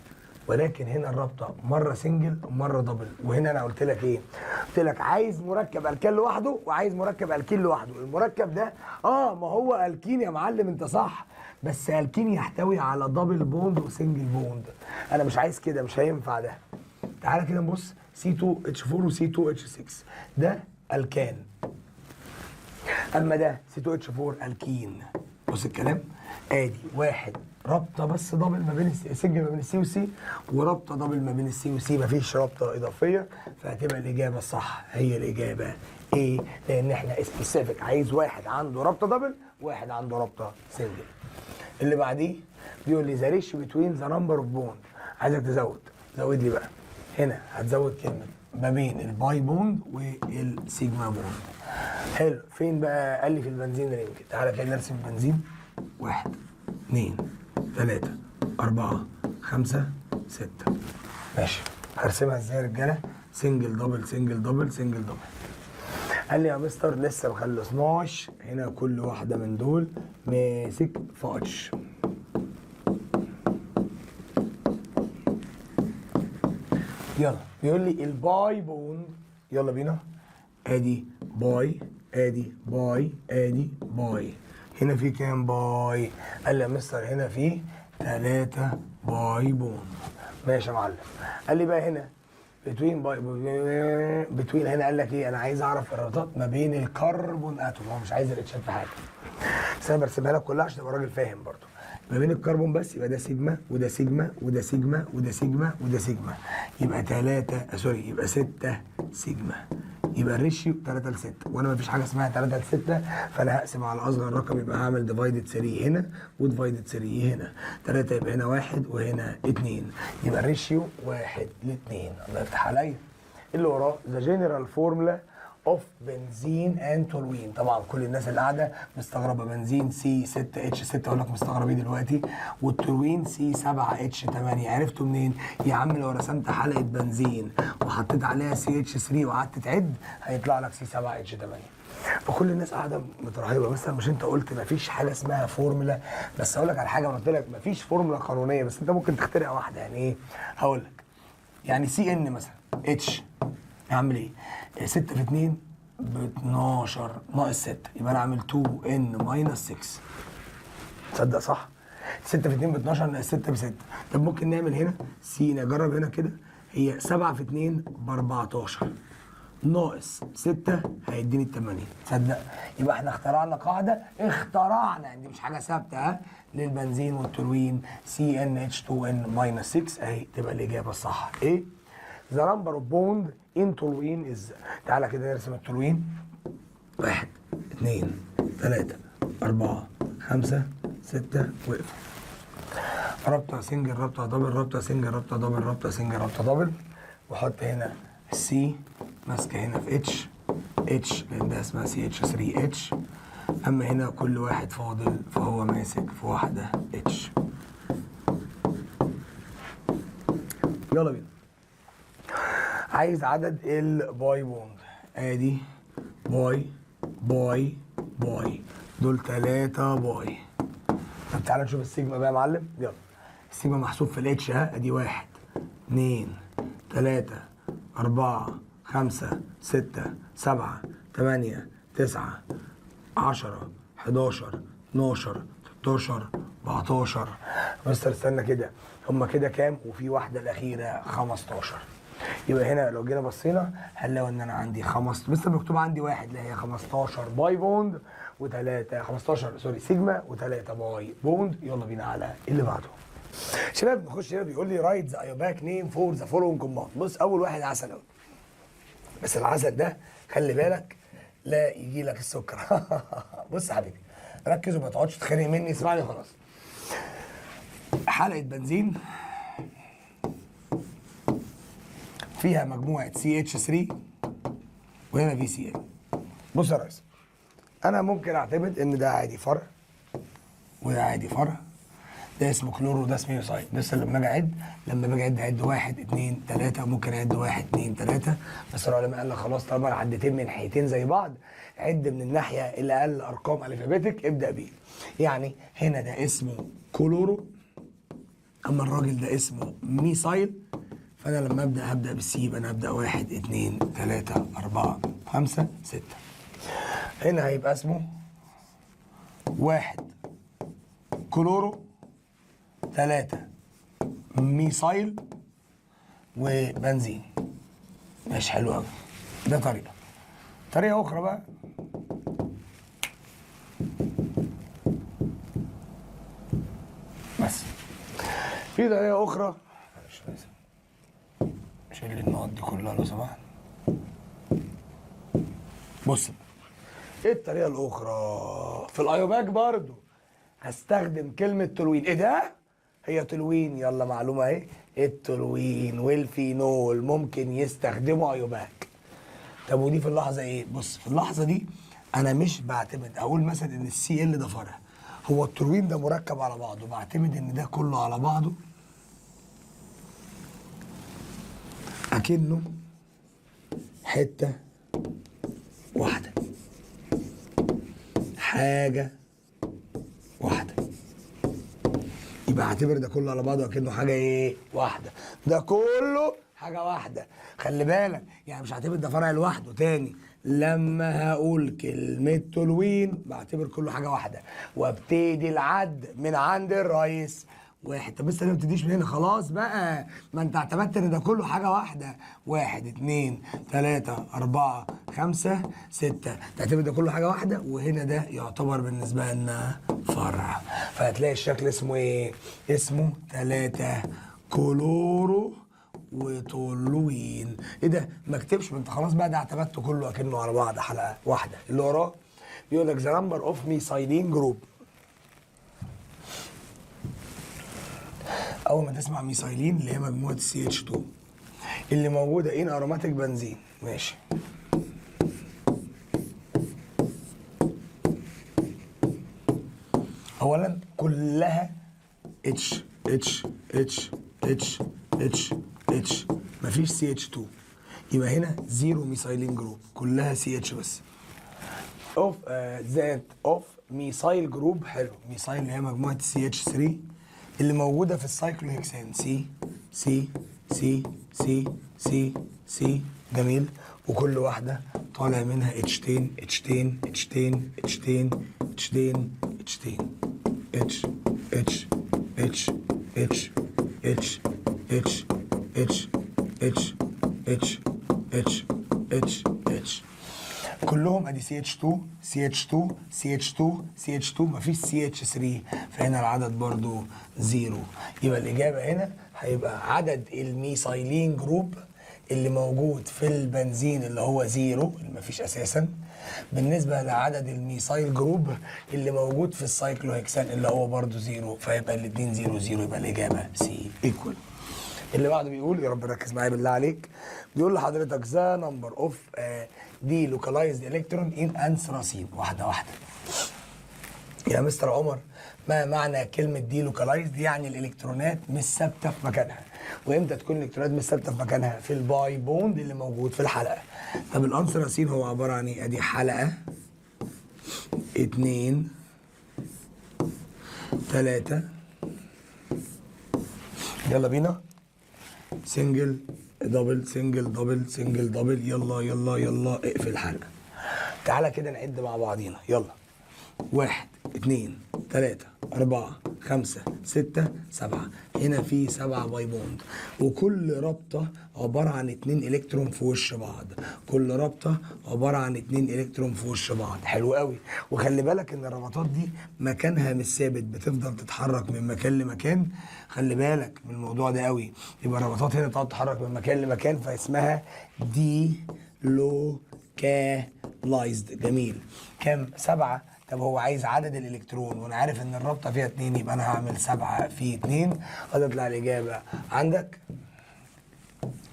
ولكن هنا الرابطه مره سنجل ومره دبل. وهنا انا قلت لك ايه؟ قلت لك عايز مركب الكين لوحده وعايز مركب الكين لوحده. المركب ده ما هو الكين يا معلم انت صح، بس الكين يحتوي على دبل بوند وسنجل بوند. انا مش عايز كده، مش هينفع ده. تعالى كده نبص C2H4 و C2H6 ده الكان، اما ده C2H4 الكين. بص الكلام ادي واحد رابطه بس دبل ما بين سنجل ما بين السي والسي، ورابطه دبل ما بين السي والسي، مفيش رابطه اضافيه، فهتبقى الاجابه الصح هي الاجابه ايه؟ لان احنا سبيسيفيك عايز واحد عنده رابطه دبل وواحد عنده رابطه سنجل. اللي بعديه بيقول لي ذا ريشيو بتوين ذا نمبر اوف بوند. عايزك زود لي بقى هنا هتزود كلمه ما بين الباي بوند والسيجما بوند. حلو. فين بقى؟ قال لي في البنزين رينج. تعالى كده نرسم البنزين 1 2 3 4 5 6 ماشي. هرسمها ازاي يا رجاله؟ سنجل دبل سنجل دبل سنجل دبل. قال لي يا مستر لسه ما خلصناش، هنا كل واحده من دول ماسك في اتش. يلا بيقول لي الباي بوند، يلا بينا. ادي باي ادي باي ادي باي. هنا في كام باي؟ قال لي يا مستر هنا في 3 باي بوند. ماشي يا معلم. قال لي بقى هنا بتوين هنا قال لك ايه؟ انا عايز اعرف الرباطات ما بين الكربون اتوم، هو مش عايز الاتشات في حاجه. بس انا برسمها لك كلها عشان تبقى راجل فاهم برضه. ما بين الكربون بس يبقى ده سيجما وده سيجما وده سيجما وده سيجما وده سيجما، يبقى 3 سوري يبقى 6 سيجما. يبقى الريشيو 3 ل 6، وانا ما فيش حاجه اسمها 3 ل 6، فانا هقسم على اصغر رقم يبقى هعمل ديفايدد 3 هنا وديفايدد 3 هنا. 3 يبقى هنا 1 وهنا 2، يبقى الريشيو 1 ل 2. الله يفتح عليا. اللي وراه ذا جنرال فورمولا اوف بنزين اند تولوين. طبعا كل الناس اللي قاعده مستغربه بنزين C6H6، اقول لك مستغربين دلوقتي، والتولوين C7H8. عرفتوا منين؟ يا عم لو رسمت حلقه بنزين وحطيت عليها CH3 وقعدت تعد هيطلع لك C7H8. فكل الناس قاعده مترهبه. مثلا مش انت قلت مفيش حاجه اسمها فورمولا؟ بس اقول لك على حاجه، انا قلت لك مفيش فورمولا قانونيه، بس انت ممكن تخترع واحده. يعني ايه؟ هقول لك. يعني سي ان مثلا اتش، اعمل ايه؟ 6 في 2 ب 12 ناقص 6، يبقى انا عامل 2 ان ماينس 6. تصدق صح؟ 6 في 2 ب 12 ناقص 6 ب 6. طب ممكن نعمل هنا سي، نجرب هنا كده. هي 7 في 2 ب 14 ناقص 6 هيديني ال 80. تصدق؟ يبقى احنا اخترعنا قاعده، اخترعنا دي مش حاجه ثابته، ها، للبنزين والتولوين CnH2n 6 اهي تبقى الاجابه الصح. ايه؟ ذا نمبر اوف بوند ان تولوين از. تعالى كده نرسم التولوين. 1 2 3 4 5 6 وقف. رابطه سنجل، رابطه دبل، رابطه سنجل، رابطه دبل، رابطه سنجل، رابطه دبل. وحط هنا السي ماسكه هنا في اتش لان ده اسمها CH3H. اما هنا كل واحد فاضل فهو ماسك في واحده اتش. يلا بينا. عايز عدد الباي بوند. ادي باي باي باي، دول 3 باي. طب تعالى نشوف السيجما بقى يا معلم. يلا. السيجما محسوب في الاتش، ها، ادي 1 2 3 4 5 6 7 8 9 10 11 12 13 14. مستر استنى كده، هما كده كام؟ وفي واحده الاخيره 15. يبقى هنا لو جينا بصينا هنلاقي ان انا عندي لسه مكتوب عندي واحد، اللي هي 15 باي بوند و3 15 سوري سيجما و3 باي بوند. يلا بينا على اللي بعده. شباب نخش هنا بيقول لي رايت ذا ايوباك نيم فور ذا فولوينج كومباوند. بص، اول واحد عسل قوي، بس العسل ده خلي بالك لا يجي لك السكر. بص يا حبيبي، ركز وما تقعدش تتخانق مني، اسمعني خلاص. حلقه بنزين فيها مجموعه CH3 وهنا VCl. بص يا ريس، انا ممكن اعتمد ان ده عادي فرع وده عادي فرع، ده اسمه كلورو وده اسمه يوسايد. بس لما باجي اعد 1 2 3، ممكن اعد 1 2 3، بس العلماء قال لك خلاص طالما العدتين من ناحيتين زي بعض، عد من الناحيه اللي اقل ارقام الفابيتك ابدا بيه. يعني هنا ده اسمه كلورو، اما الراجل ده اسمه ميثايل. فانا لما هبدا بالسي، يبقى انا هبدا 1 2 3 4 5 6. هنا هيبقى اسمه 1 كلورو 3 ميثايل وبنزين. ماشي، حلو قوي. ده طريقه اخرى بقى. بس في طريقه اخرى، شيل النقط دي كلها لو سمحت. بص، ايه الطريقه الاخرى؟ في الايوباك برضو هستخدم كلمه تولوين. ايه ده؟ هي تولوين. يلا معلومه اهي، التولوين والفينول ممكن يستخدموا ايوباك. طب ودي في اللحظه ايه؟ بص، في اللحظه دي انا مش بعتمد اقول مثلا ان الCl ده فرع، هو التولوين ده مركب على بعضه، بعتمد ان ده كله على بعضه اكنه حته واحده، حاجه واحده. يبقى اعتبر ده كله على بعضه اكنه حاجه ايه؟ واحده. ده كله حاجه واحده. خلي بالك، يعني مش هعتبر ده فرع لوحده. تاني، لما هقول كلمه تولوين بعتبر كله حاجه واحده، وابتدي العد من عند الرئيس. 1. طب لسه ما بتديش من هنا، خلاص بقى، ما انت اعتمدت ان ده كله حاجه واحده. 1 2 3 4 5 6، تعتبر ده كله حاجه واحده، وهنا ده يعتبر بالنسبه لنا فرع. فهتلاقي الشكل اسمه ايه؟ اسمه 3 كلورو وتولوين. ايه ده؟ ما اكتبش، ما انت خلاص بقى ده اعتمدته كله اكنه على بعض حلقه واحده. اللي وراه بيقول لك ذا نمبر اوف ميثايلين جروب. اول ما تسمع ميثايلين اللي هي مجموعه CH2 اللي موجوده ان اروماتيك بنزين. ماشي. اولا كلها اتش اتش اتش اتش اتش اتش، مفيش CH2، يبقى هنا زيرو ميثايلين جروب، كلها CH بس. اوف ذات اوف ميثايل جروب. حلو، ميثايل اللي هي مجموعه السي اتش 3 اللي موجوده في السايكلوهكسان سي سي سي سي سي سي. جميل. وكل واحده طالع منها اتشتين اتشتين اتشتين اتشتين اتشتين اتشتين اتش اتش اتش اتش اتش اتش اتش اتش اتش اتش اتش اتش. كلهم ادي سي اتش 2 سي اتش 2 سي اتش 2 سي اتش 2، مفيش سي اتش 3، فهنا العدد برضو زيرو. يبقى الاجابه هنا هيبقى عدد الميثايلين جروب اللي موجود في البنزين اللي هو زيرو اللي مفيش اساسا، بالنسبه لعدد الميثايل جروب اللي موجود في السايكلوهكسان اللي هو برضو زيرو، فيبقى الاثنين زيرو زيرو، يبقى الاجابه سي ايكوال. اللي بعده بيقول، يا رب ركز معايا بالله عليك، بيقول لحضرتك ذا نمبر اوف دي لوكالايزد الكترون ان انثراسين. واحده واحده يا مستر عمر، ما معنى كلمه دي لوكالايزد؟ يعني الالكترونات مش ثابته في مكانها. وامتى تكون الالكترونات مش ثابته في مكانها؟ في الباي بوند اللي موجود في الحلقه. طب الانثراسين هو عباره عن ايه؟ ادي حلقه 2 3. يلا بينا، سنجل دبل سنجل دبل سنجل دبل، يلا يلا يلا اقفل الحلقه. تعالى كده نعد مع بعضينا، يلا 1 2 3 4 5 6 7. هنا في 7 باي بوند، وكل رابطه عباره عن 2 الكترون في وش بعض، كل رابطه عباره عن 2 الكترون في وش بعض. حلو قوي. وخلي بالك ان الرابطات دي مكانها مش ثابت، بتفضل تتحرك من مكان لمكان. خلي بالك من الموضوع ده قوي. يبقى الرابطات هنا بتقعد تتحرك من مكان لمكان، فاسمها دي لوكالايزد. جميل. كام؟ 7. طب هو عايز عدد الالكترون، وانا عارف ان الرابطه فيها 2، يبقى انا هعمل 7 في 2، هتطلع الاجابه عندك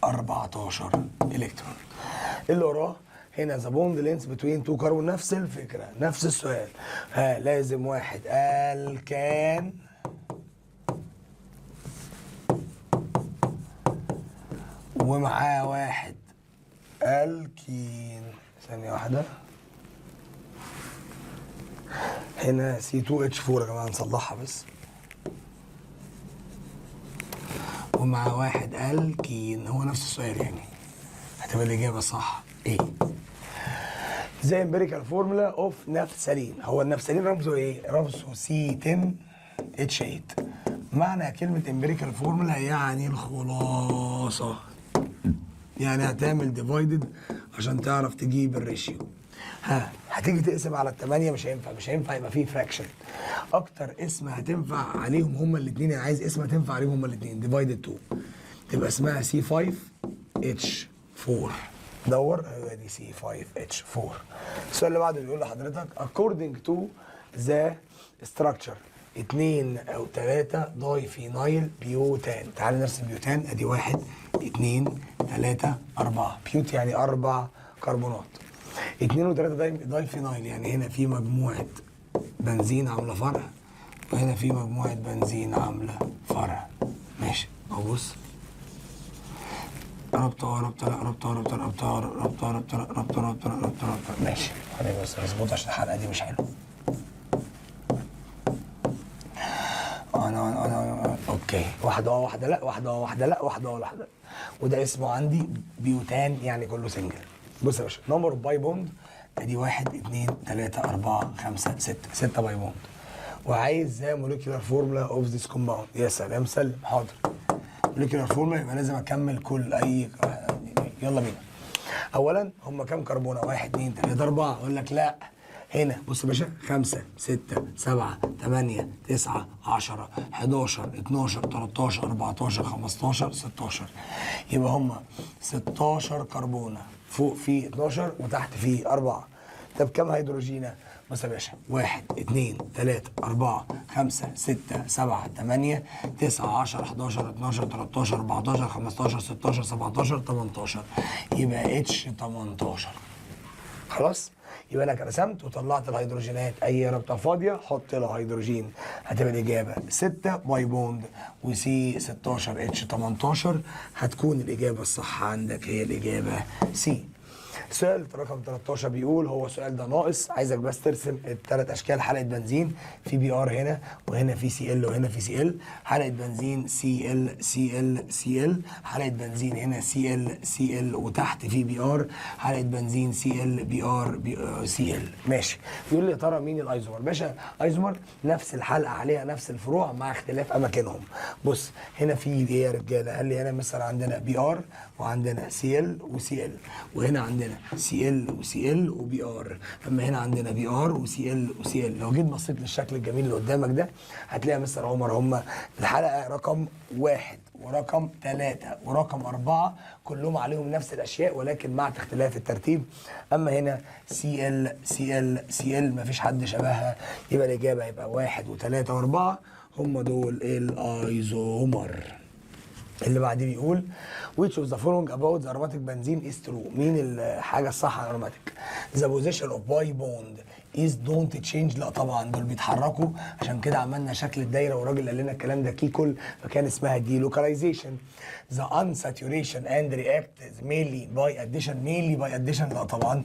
14 الكترون. اللي وراه هنا ذا بوند لينس بتوين تو كاربون، نفس الفكره نفس السؤال. لازم واحد الكان ومعاه واحد الكين. ثانيه واحده، هنا C2H4 يا جماعه، نصلحها بس. ومع واحد الكين، هو نفس السؤال يعني، هتبقى الاجابه صح ايه؟ زي امبيريكال فورمولا اوف نفسلين. هو النفسلين رمزه ايه؟ رمزه C10H8. معنى كلمه امبيريكال فورمولا يعني الخلاصه، يعني هتعمل ديفايدد عشان تعرف تجيب الريشيو. هتيجي تقسم على ال8، مش هينفع، مش هينفع يبقى فيه فراكشن. اكتر اسم هتنفع عليهم هما الاثنين، يعني عايز اسم هتنفع عليهم هما الاثنين، ديفايدد 2 تبقى اسمها C5H4. دور، هي دي C5H4. السؤال اللي بعده بيقول لحضرتك according to the structure 2 أو 3 دايفينايل بيوتان. تعال نرسم بيوتان. ادي 1 2 3 4. بيوت يعني 4 كربونات. 2 و3 دايفينايل، يعني هنا في مجموعة بنزين عاملة فرع، وهنا في مجموعة بنزين عاملة فرع. ماشي اهو، بص، رابطة رابطة لا رابطة رابطة رابطة رابطة رابطة رابطة رابطة رابطة. ماشي، خلينا بس نظبط عشان الحلقة دي مش حلوة. انا اوكي، واحدة واحدة لا واحدة واحدة لا واحدة واحدة. وده اسمه عندي بيوتان، يعني كله سنجل. بص يا باشا، نمبر باي بوند ادي 1 2 3 4 5 6، 6 باي بوند. وعايز ذا موليكيولار فورمولا اوف ذيس كومباوند. يا سلام، سلم، حاضر. موليكيولار فورمولا يبقى لازم اكمل كل اي. يلا بينا. اولا هم كام كربونه؟ 1 2 3 4. اقول لك لا، هنا بص يا باشا، 5 6 7 8 9 10 11 12 13 14 15 16. يبقى هم 16 كربونه، فوق في 12 وتحت في 4. طب كام هيدروجينه؟ بص يا باشا، 1 2 3 4 5 6 7 8 9 10 11 12 13 14 15 16 17 18. يبقى اتش 18. خلاص؟ يبقى انا رسمت وطلعت الهيدروجينات، اي رابطه فاضيه حط لها هيدروجين، هتبقى الاجابه 6 باي بوند وسي 16 اتش 18. هتكون الاجابه الصح عندك هي الاجابه سي. سؤال رقم 13 بيقول، هو السؤال ده ناقص، عايزك بس ترسم الثلاث اشكال حلقه بنزين، في بي ار هنا وهنا في سي ال وهنا في سي ال، حلقه بنزين سي ال سي ال سي ال، حلقه بنزين هنا سي ال سي ال وتحت في بي ار، حلقه بنزين سي ال بي ار سي ال. ماشي. بيقول لي يا ترى مين الايزومر؟ باشا ايزومر نفس الحلقه عليها نفس الفروع مع اختلاف اماكنهم. بص هنا في ايه يا رجاله؟ قال لي هنا مثلا عندنا بي ار وعندنا سي ال وسي ال، وهنا عندنا سي ال وسي ال وبي ار، اما هنا عندنا بي ار وسي ال وسي ال. لو جيت بصيت للشكل الجميل اللي قدامك ده هتلاقي مستر عمر هم الحلقه رقم 1 ورقم 3 ورقم 4 كلهم عليهم نفس الاشياء ولكن مع اختلاف الترتيب. اما هنا سي ال سي ال سي ال مفيش حد شبهها، يبقى الاجابه يبقى 1 و3 و4 هم دول الايزومر. اللي بعديه بيقول which of the following about the aromatic benzene is true؟ مين الحاجه الصح على aromatic؟ the position of pi bond is don't change. لا طبعا دول بيتحركوا، عشان كده عملنا شكل الدايره والراجل قال لنا الكلام ده كيكل فكان اسمها delocalization. the unsaturation and react mainly by addition. لا طبعا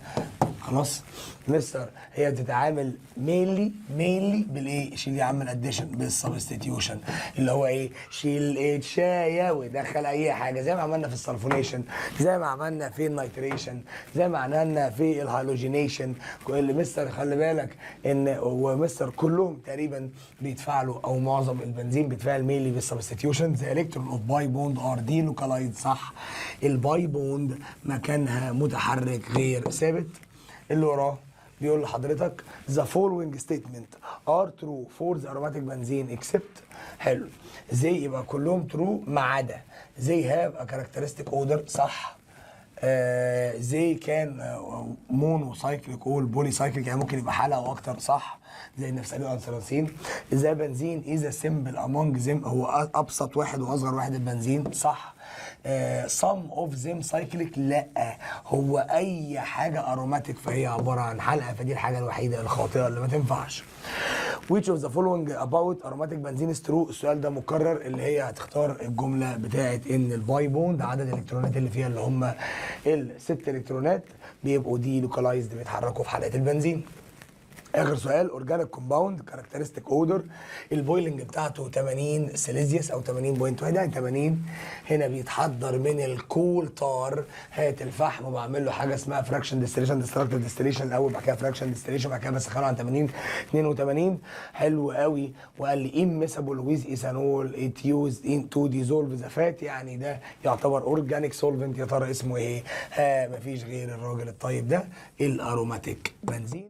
خلاص مستر، هي بتتعامل مينلي بالايه؟ شيل يا عم الاديشن بالسبستيتيوشن، اللي هو ايه؟ شيل اتشايه ودخل اي حاجه زي ما عملنا في السلفونيشن، زي ما عملنا في النيتريشن، زي ما عملنا في الهالوجينيشن. اللي مستر خلي بالك ان ومستر كلهم تقريبا بيتفاعلوا او معظم البنزين بيتفاعل مينلي بالسبستيتيوشن. ذا الكترون اوف باي بوند ار دي لوكالايز. صح، الباي بوند مكانها متحرك غير ثابت. اللي وراه بيقول لحضرتك the following statement are true for the aromatic benzene except. حلو. زي يبقى كلهم true ما عدا they have a characteristic odor. صح. زي كان monocyclic or polycyclic يعني ممكن يبقى حلقه او اكتر. صح. زي النفسانين والانثراسين. ذا بنزين is a simple among them، هو ابسط واحد واصغر واحد البنزين. صح. some of them cyclic، لا هو اي حاجه اروماتيك فهي عباره عن حلقه، فدي الحاجه الوحيده الخاطئه اللي ما تنفعش. which of the following about aromatic benzene is true؟ السؤال ده مكرر، اللي هي هتختار الجمله بتاعت ان الباي بوند عدد الالكترونات اللي فيها اللي هم الست الكترونات بيبقوا دي لوكالايزد بيتحركوا في حلقه البنزين. اخر سؤال اورجانيك كومباوند كاركترستيك اودر، البويلنج بتاعته 80 سيليزيوس او 80.1 يعني 80. هنا بيتحضر من الكول تار، هات الفحم وبعمل له حاجه اسمها فراكشن ديستليشن ديستراكتيف ديستليشن الاول، بعد كده فراكشن ديستليشن، بعد كده بسخنه عن 80 82. حلو قوي. وقال لي اميسابل ويز ايثانول ات يوزد ان تو ديزولف ذا فات، يعني ده يعتبر اورجانيك سولفنت. يا ترى اسمه ايه؟ مفيش غير الراجل الطيب ده الاروماتيك بنزين.